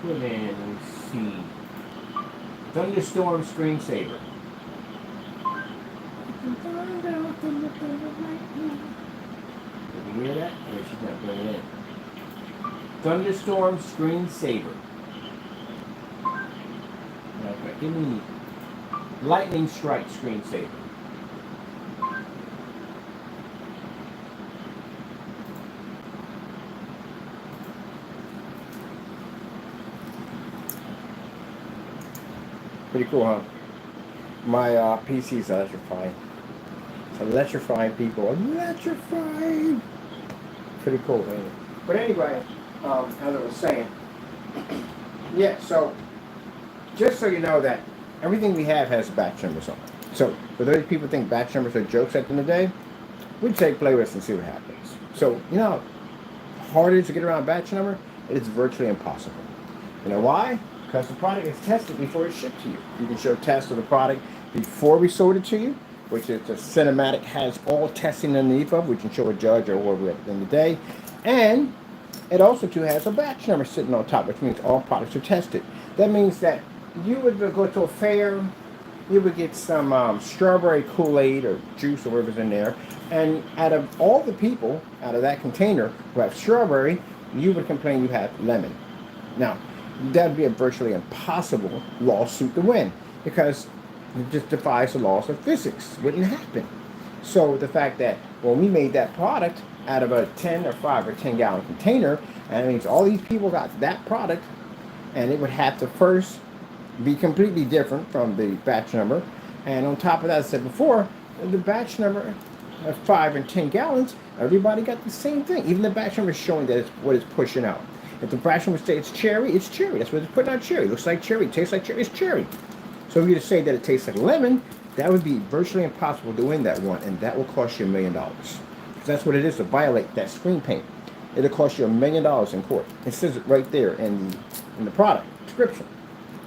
S1: Put in, let me see. Thunderstorm screensaver. Did you hear that? Or she's not putting it in. Thunderstorm screensaver. Okay, give me lightning strike screensaver. Pretty cool, huh? My PC's electrifying. It's electrifying people. Electrifying! Pretty cool, ain't it? But anyway, as I was saying, yeah, so just so you know that everything we have has batch numbers on it. So for those people who think batch numbers are jokes at the end of the day, we take play with and see what happens. So, you know how hard it is to get around a batch number? It is virtually impossible. You know why? Because the product is tested before it's shipped to you. You can show tests of the product before we sold it to you, which is the cinematic has all testing underneath of, we can show a judge or whoever at the end of the day. And it also too has a batch number sitting on top, which means all products are tested. That means that you would go to a fair, you would get some strawberry Kool-Aid or juice or whatever's in there, and out of all the people out of that container who have strawberry, you would complain you have lemon. Now, that would be a virtually impossible lawsuit to win, because it just defies the laws of physics. It wouldn't happen. So the fact that when we made that product out of a 10 or 5 or 10 gallon container, and it means all these people got that product, and it would have to first be completely different from the batch number. And on top of that, as I said before, the batch number of 5 and 10 gallons, everybody got the same thing. Even the batch number is showing that it's what it's pushing out. If the batch number says it's cherry, it's cherry. That's what it's putting out, cherry. It looks like cherry, tastes like cherry, it's cherry. So if you to say that it tastes like lemon, that would be virtually impossible to win that one, and that will cost you $1 million. Because that's what it is to violate that screen paint. It'll cost you $1 million in court. It says it right there in the product description.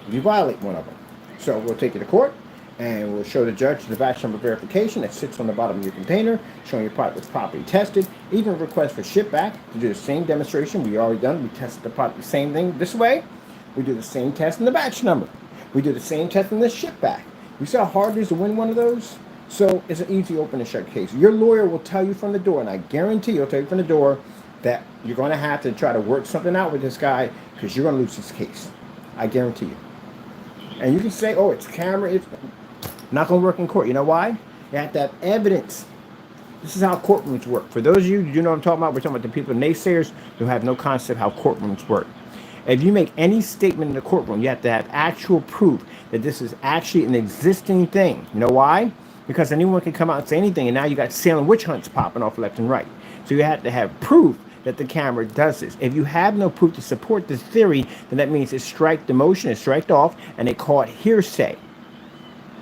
S1: If you violate one of them. So we'll take you to court, and we'll show the judge the batch number verification that sits on the bottom of your container, showing your product was properly tested. Even a request for ship back to do the same demonstration we already done. We tested the product the same thing this way. We do the same test in the batch number. We do the same test in the ship back. You see how hard it is to win one of those? So it's an easy open and shut case. Your lawyer will tell you from the door, and I guarantee he'll tell you from the door, that you're going to have to try to work something out with this guy, because you're going to lose this case. I guarantee you. And you can say, oh, it's camera, it's not going to work in court. You know why? You have to have evidence. This is how courtrooms work. For those of you who do know what I'm talking about, we're talking about the people, naysayers, who have no concept how courtrooms work. If you make any statement in the courtroom, you have to have actual proof that this is actually an existing thing. You know why? Because anyone can come out and say anything, and now you got Salem witch hunts popping off left and right. So you have to have proof that the camera does this. If you have no proof to support this theory, then that means it's strike the motion, it's striked off, and they call it hearsay.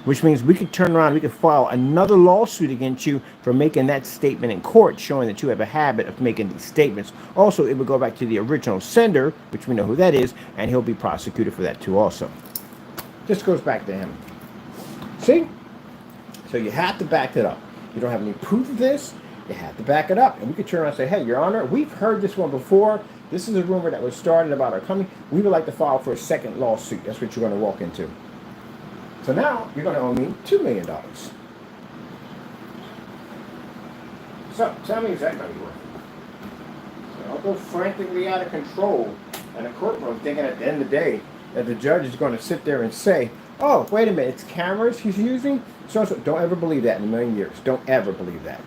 S1: Which means we could turn around, we could file another lawsuit against you for making that statement in court, showing that you have a habit of making these statements. Also, it would go back to the original sender, which we know who that is, and he'll be prosecuted for that too also. This goes back to him. See? So you have to back it up. You don't have any proof of this, you have to back it up. And we could turn around and say, hey, Your Honor, we've heard this one before. This is a rumor that was started about our company. We would like to file for a second lawsuit. That's what you're going to walk into. So now you're going to owe me $2 million. So, tell me, is that going to be worth it? So I'll go frantically out of control in a courtroom thinking at the end of the day that the judge is going to sit there and say, oh, wait a minute, it's cameras he's using? So, don't ever believe that in a million years. Don't ever believe that.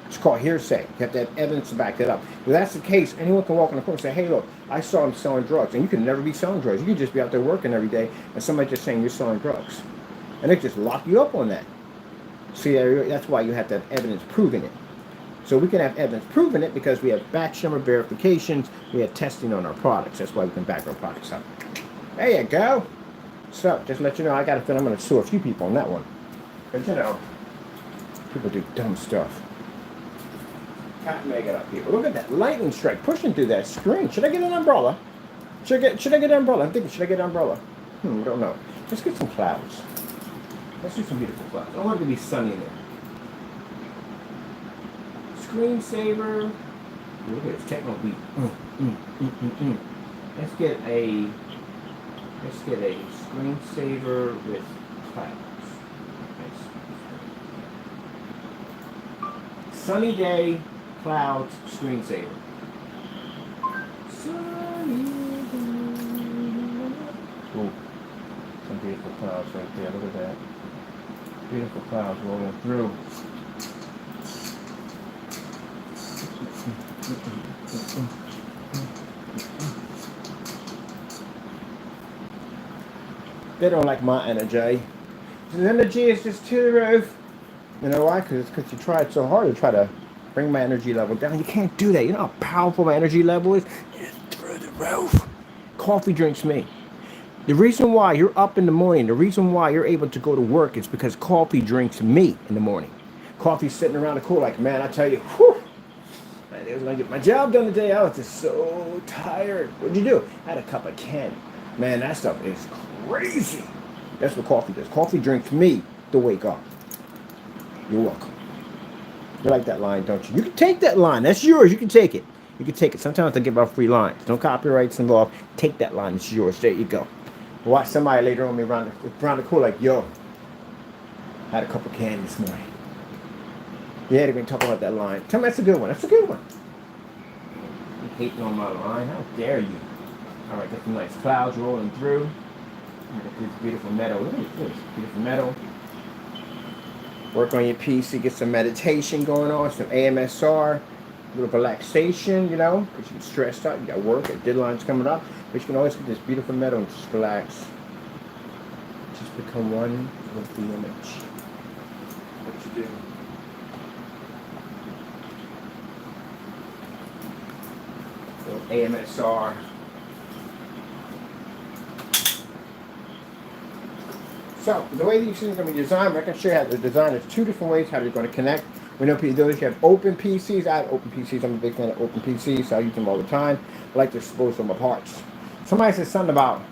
S1: It's called hearsay. You have to have evidence to back that up. If that's the case, anyone can walk in the court and say, hey, look, I saw him selling drugs. And you can never be selling drugs. You can just be out there working every day and somebody just saying you're selling drugs. And they just lock you up on that. See, that's why you have to have evidence proving it. So we can have evidence proving it because we have batch number verifications. We have testing on our products. That's why we can back our products up. There you go. So, just to let you know, I got a feeling I'm going to sue a few people on that one. Because, you know, people do dumb stuff. Can't make it up here. Look at that lightning strike pushing through that screen. Should I get an umbrella? Should I get an umbrella? I'm thinking, should I get an umbrella? Don't know. Let's get some clouds. Let's do some beautiful clouds. I want it to be sunny in there. Screensaver. Look at this techno beat. Let's get a screensaver with clouds. Sunny day, clouds, screensaver. Ooh, some beautiful clouds right there. Look at that. Beautiful clouds rolling through. They don't like my energy. The energy is just to the roof. You know why? Because you tried so hard to try to bring my energy level down. You can't do that. You know how powerful my energy level is? It's through the roof. Coffee drinks me. The reason why you're up in the morning, the reason why you're able to go to work is because coffee drinks me in the morning. Coffee's sitting around the cooler like, man, I tell you, whew, man, I was going to get my job done today. I was just so tired. What'd you do? I had a cup of Ken. Man, that stuff is crazy. That's what coffee does. Coffee drinks me to wake up. You're welcome. You like that line, don't you? You can take that line. That's yours. You can take it. You can take it. Sometimes I give out free lines. No copyrights involved. Take that line. It's yours. There you go. Watch somebody later on me around the corner like, yo, I had a cup of candy this morning. Yeah, they've been talking about that line. Tell me that's a good one. That's a good one. You hating on my line? How dare you? All right, got some nice clouds rolling through. Look at this beautiful meadow. Look at this beautiful meadow. Work on your PC, get some meditation going on, some AMSR, a little relaxation, you know, because you're stressed out, you got work, a deadline's coming up, but you can always get this beautiful meadow and just relax. Just become one with the image. What you do. AMSR. So, the way these things are going to be designed, I'm going to show you how to design. There's two different ways how they're going to connect. We know those you have open PCs. I have open PCs. I'm a big fan of open PCs, so I use them all the time. I like to expose them parts. Somebody said something about,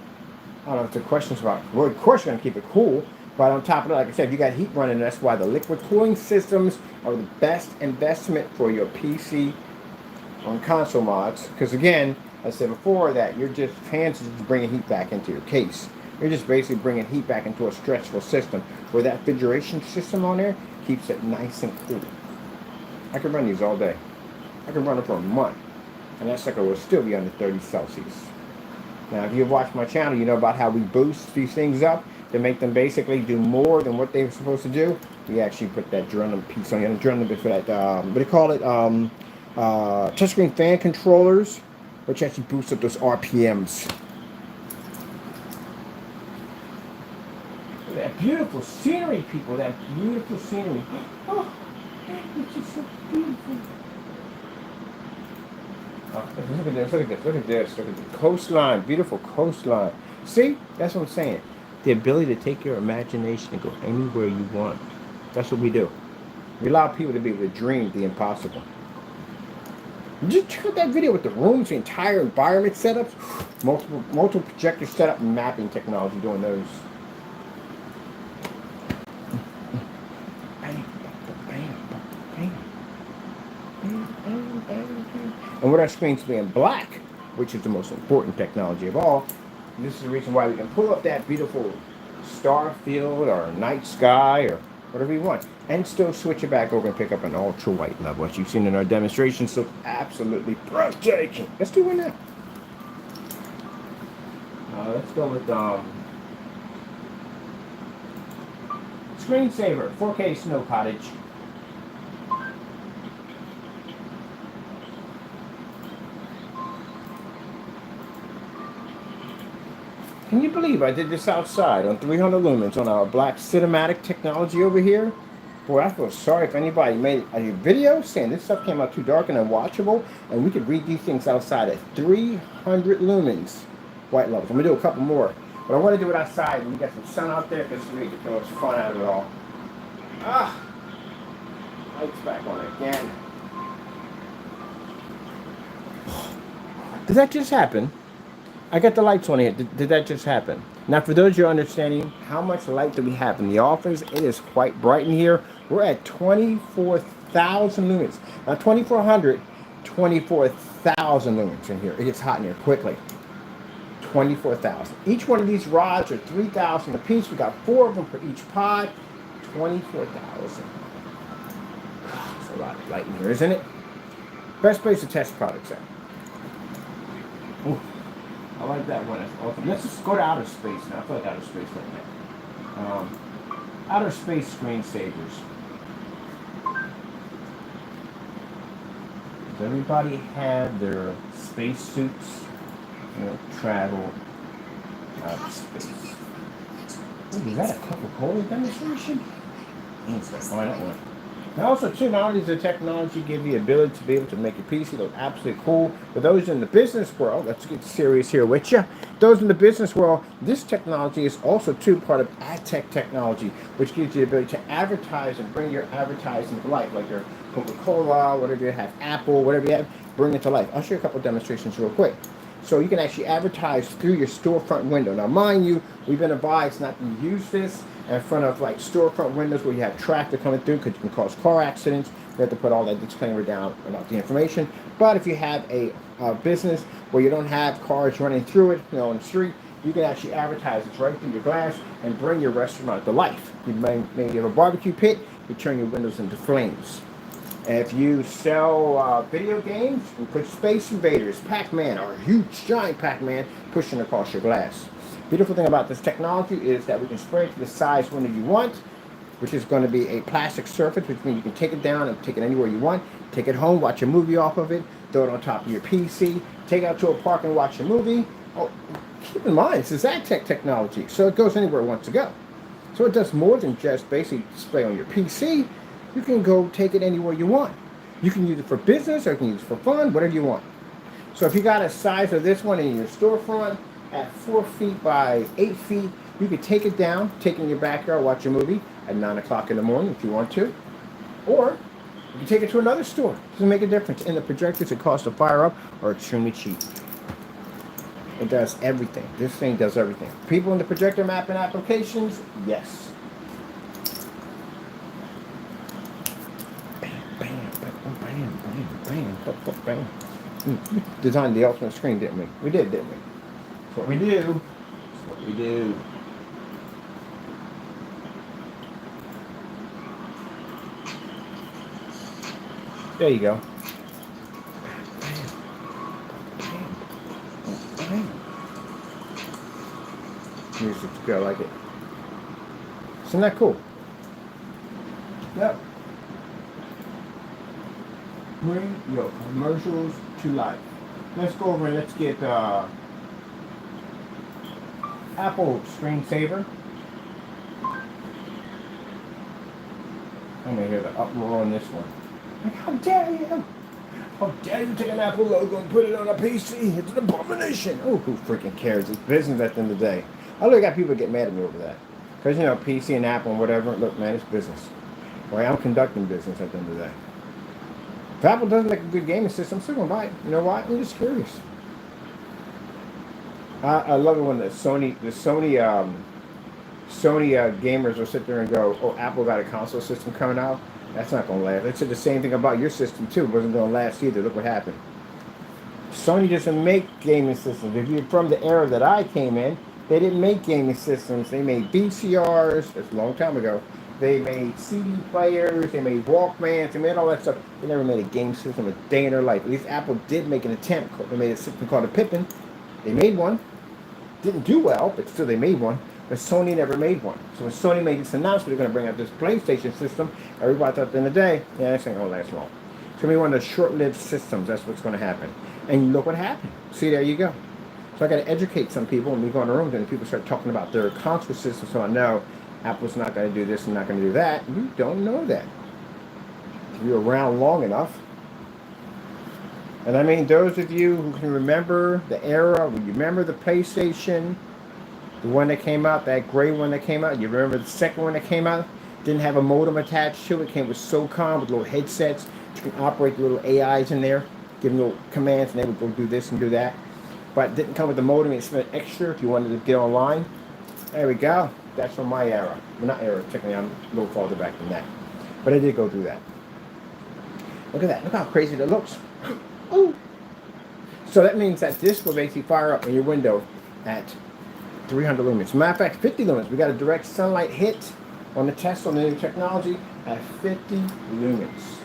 S1: I don't know if the question's about, well, of course you're going to keep it cool, but on top of that, like I said, if you got heat running, that's why the liquid cooling systems are the best investment for your PC on console mods. Because again, I said before that you're just fans just bringing heat back into your case. You're just basically bringing heat back into a stressful system where that refrigeration system on there keeps it nice and cool. I can run these all day. I can run them for a month, and that sucker will still be under 30 Celsius. Now, if you've watched my channel, you know about how we boost these things up to make them basically do more than what they were supposed to do. We actually put that adrenaline piece on. Adrenaline bit for that, what do you call it? Touchscreen fan controllers, which actually boosts up those RPMs. That beautiful scenery, people. That beautiful scenery. Oh, it's just so beautiful. Oh, look at this, look at this, look at this, look at the coastline, beautiful coastline. See, that's what I'm saying. The ability to take your imagination and go anywhere you want. That's what we do. We allow people to be able to dream the impossible. Just check out that video with the rooms, the entire environment setups, multiple projector setup, and mapping technology doing those. And with our screens being black, which is the most important technology of all, this is the reason why we can pull up that beautiful star field or night sky or whatever you want, and still switch it back over and pick up an ultra white level, as you've seen in our demonstration. So absolutely breathtaking. Let's do one now. Let's go with screensaver 4K Snow Cottage. Can you believe I did this outside on 300 lumens on our black cinematic technology over here? Boy, I feel sorry if anybody made a video saying this stuff came out too dark and unwatchable, and we could read these things outside at 300 lumens white levels. I'm going to do a couple more, but I want to do it outside when we get some sun out there because we get the most fun out of it all. Lights back on again. Did that just happen? I got the lights on here. Did that just happen? Now, for those of you understanding how much light do we have in the office, it is quite bright in here. We're at 24,000 lumens. Not 2,400, 24,000 lumens in here. It gets hot in here quickly. 24,000. Each one of these rods are 3,000 apiece. We got 4 of them for each pod. 24,000. That's a lot of light in here, isn't it? Best place to test products at. Ooh. I like that one. Awesome. Let's just go to outer space now. I feel like outer space right now. Outer space screensavers. Does everybody have their space suits? You know, travel outer space. Ooh, is that a Coca-Cola demonstration? Why not one? And also, too, not only does the technology give you the ability to be able to make a PC look absolutely cool, for those in the business world, let's get serious here with you. Those in the business world, this technology is also, too, part of ad tech technology, which gives you the ability to advertise and bring your advertising to life, like your Coca-Cola, whatever you have, Apple, whatever you have, bring it to life. I'll show you a couple of demonstrations real quick. So you can actually advertise through your storefront window. Now, mind you, we've been advised not to use this in front of like storefront windows where you have traffic coming through because you can cause car accidents. You have to put all that disclaimer down about the information. But if you have a business where you don't have cars running through it, you know, on the street, you can actually advertise it right through your glass and bring your restaurant to life. You maybe have a barbecue pit, you turn your windows into flames. If you sell video games, you put Space Invaders, Pac-Man, or a huge giant Pac-Man pushing across your glass. Beautiful thing about this technology is that we can spray it to the size window you want, which is going to be a plastic surface, which means you can take it down and take it anywhere you want. Take it home, watch a movie off of it, throw it on top of your PC, take it out to a park and watch a movie. Oh, keep in mind, this is ad tech technology, so it goes anywhere it wants to go. So it does more than just basically display on your PC. You can go take it anywhere you want. You can use it for business or you can use it for fun, whatever you want. So if you got a size of this one in your storefront at 4 feet by 8 feet, you can take it down, take it in your backyard, watch a movie at 9 o'clock in the morning if you want to. Or you can take it to another store. It doesn't make a difference. And the projectors that cost to fire up are extremely cheap. It does everything. This thing does everything. People in the projector mapping applications, yes. Bam. We designed the ultimate screen, didn't we? We did, didn't we? That's what we do. That's what we do. There you go. Music to go, I like it. Isn't that cool? Yep. Bring your commercials to life. Let's go over and let's get Apple screensaver. I'm gonna hear the uproar on this one. Like, how dare you? How dare you take an Apple logo and put it on a PC? It's an abomination. Oh, who freaking cares? It's business at the end of the day. I look at people that get mad at me over that. Because, you know, PC and Apple and whatever, look, man, it's business. Right? I'm conducting business at the end of the day. If Apple doesn't make a good gaming system, I'm still going to buy it. You know why? I'm just curious. I love it when the Sony gamers will sit there and go, oh, Apple got a console system coming out. That's not going to last. They said the same thing about your system, too. It wasn't going to last either. Look what happened. Sony doesn't make gaming systems. If you're from the era that I came in, They didn't make gaming systems. They made VCRs. That's a long time ago. They made CD players. They made Walkmans. They made all that stuff. They never made a game system a day in their life. At least Apple did make an attempt. They made a system called a Pippin. They made one. Didn't do well, but still they made one. But Sony never made one. So when Sony made this announcement, they're going to bring out this PlayStation system, everybody thought at the end of the day, yeah, this ain't going to last long. It's going to be one of those short-lived systems. That's what's going to happen. And look what happened. See, there you go. So I got to educate some people, and we go in the rooms, and people start talking about their console system. So I know Apple's not going to do this and not going to do that. You don't know that. If you're around long enough. And I mean, those of you who can remember the era, you remember the PlayStation, the one that came out, that gray one that came out. You remember the second one that came out? Didn't have a modem attached to it. Came with SOCOM with little headsets. You can operate the little AIs in there, give them little commands, and they would go do this and do that. But it didn't come with the modem. It spent extra if you wanted to get online. There we go. That's from my era. Well, not era. Technically, I'm a little farther back than that. But I did go through that. Look at that. Look how crazy that looks. Ooh. So that means that this will basically fire up in your window at 300 lumens. Matter of fact, 50 lumens. We got a direct sunlight hit on the test on the new technology at 50 lumens.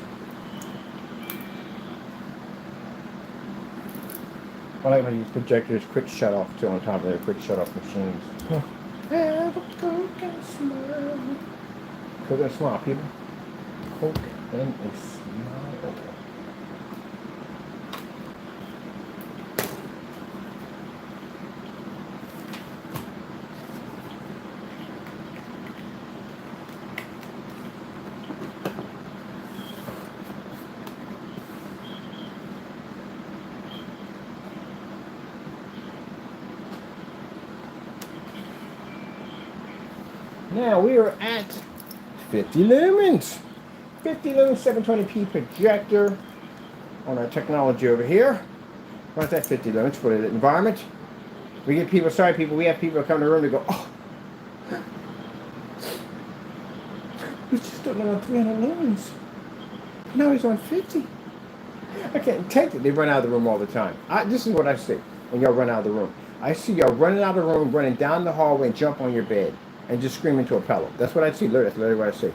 S1: I like when I use projectors, quick shut off too on top of their quick shut off machines. Have a Coke and a smile. Coke and a smile, people. Coke and a smile. Now we are at 50 lumens. 50 lumens, 720p projector on our technology over here. What's that 50 lumens for the environment? We get people, sorry people, we have people come to the room and go, oh, we just don't know on 300 lumens. Now he's on 50. I can't take it. They run out of the room all the time. This is what I see when y'all run out of the room. I see y'all running out of the room, running down the hallway and jump on your bed. And just scream into a pillow. That's what I see. That's literally what I see.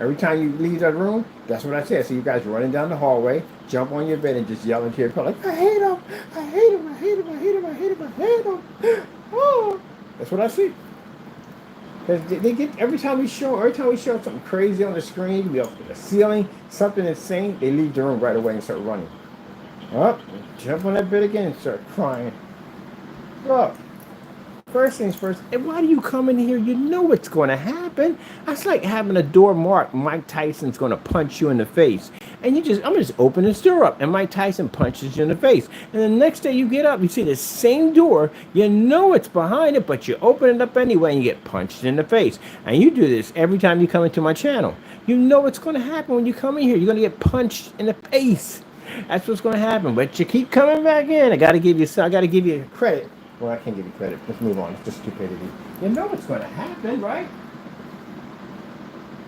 S1: Every time you leave that room, that's what I see. I see you guys running down the hallway, jump on your bed, and just yell into your pillow. Like, I hate him. I hate him. I hate him. I hate him. I hate him. I hate him. Oh, that's what I see. Because they get every time we show something crazy on the screen, be off the ceiling, something insane, they leave the room right away and start running. Up, jump on that bed again and start crying. Look. First things first, and why do you come in here? You know what's going to happen. That's like having a door marked, Mike Tyson's going to punch you in the face. And I'm going to just open this door up, and Mike Tyson punches you in the face. And the next day you get up, you see the same door, you know it's behind it, but you open it up anyway, and you get punched in the face. And you do this every time you come into my channel. You know what's going to happen when you come in here. You're going to get punched in the face. That's what's going to happen. But you keep coming back in. I got to give you credit. Well, I can't give you credit. Let's move on. It's just stupidity. You know what's going to happen, right?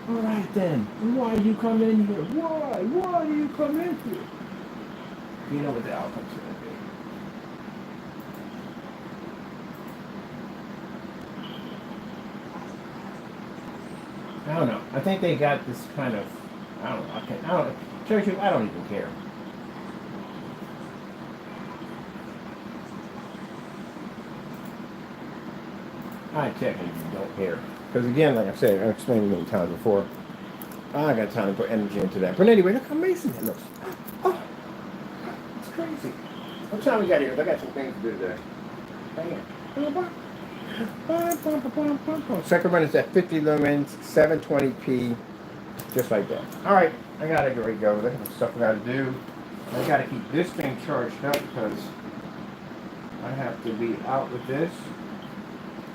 S1: All right, then. Why do you come in here? Why? Why do you come in here? You know what the outcome's going to be. I don't know. I think they got this kind of, I don't know. Church, I don't even care. I technically don't care. Because again, like I said, I've explained it many times before, I ain't got time to put energy into that. But anyway, look how amazing that looks. Oh, it's crazy. What time we got here? I got some things to do today. Second run is at 50 lumens, 720p, just like that. All right, I gotta go. Look at the stuff I gotta do. I gotta keep this thing charged up because I have to be out with this.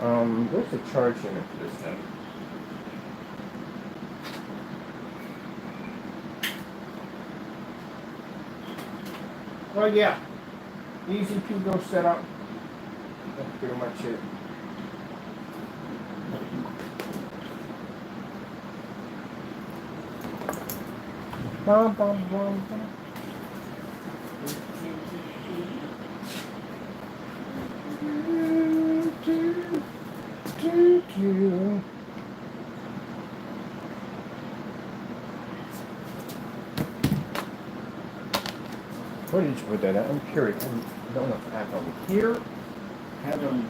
S1: Where's the charge unit for this thing? Well, yeah. Easy pico setup. That's pretty much it. Bum, bum, bum, bum. Where did you put that at? I'm curious. I don't know if I have them here. Have them.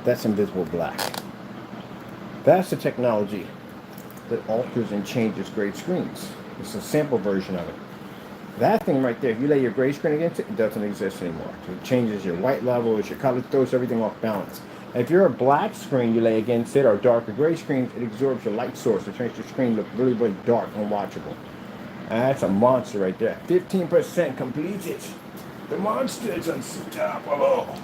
S1: That's invisible black. That's the technology that alters and changes gray screens. It's a sample version of it. That thing right there, if you lay your gray screen against it, it doesn't exist anymore. So it changes your white levels, your color, throws everything off balance. If you're a black screen you lay against it, or darker gray screen, it absorbs your light source. It makes your screen look really, really dark, unwatchable. And that's a monster right there. 15% completed. The monster is unstoppable.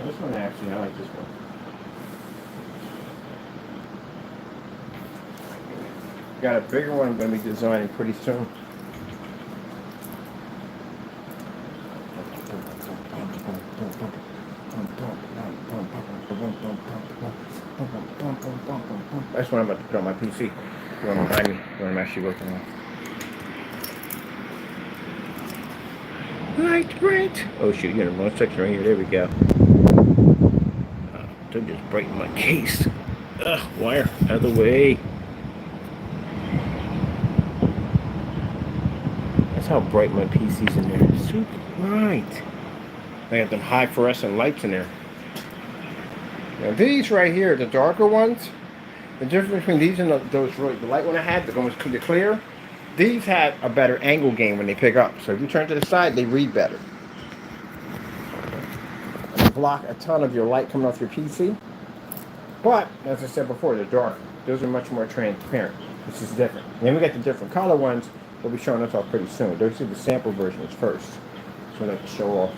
S1: This one actually, I like this one. Got a bigger one I'm going to be designing pretty soon. That's what I'm about to put on my PC. The one behind me, what I'm actually working on. Light print. Oh shoot, you got a remote section right here. There we go. Don't just break my case. Wire out of the way. That's how bright my PC's in there. Super bright. I got them high fluorescent lights in there. Now these right here, the darker ones, the difference between these and those really, the light one I had, the ones the clear, these had a better angle gain when they pick up. So if you turn to the side, they read better. And they block a ton of your light coming off your PC. But, as I said before, they're darker. Those are much more transparent. This is different. And then we got the different color ones. We'll be showing us off pretty soon. Those are the sample versions first. So I'd like to show off.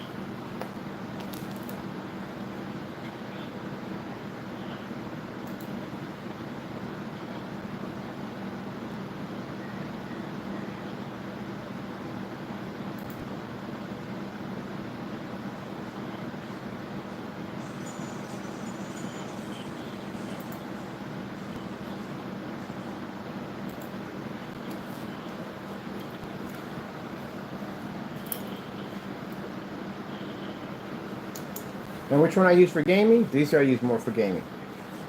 S1: Now which one I use for gaming? These are I use more for gaming.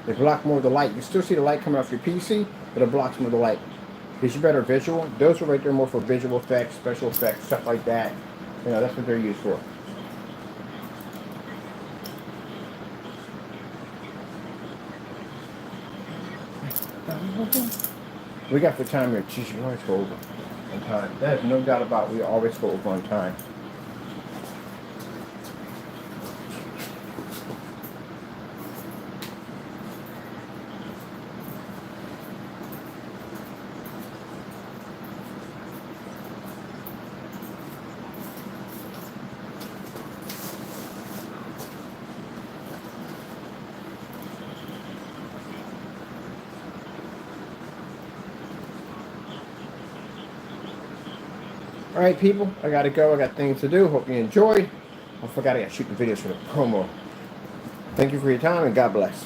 S1: They block more of the light. You still see the light coming off your PC, but it blocks more of the light. Gives you better visual. Those are right there more for visual effects, special effects, stuff like that. You know, that's what they're used for. We got the time here. Geez, we always go over on time. There's no doubt about it. We always go over on time. Alright people, I gotta go, I got things to do, hope you enjoyed. I forgot I gotta shoot the videos for the promo. Thank you for your time and God bless.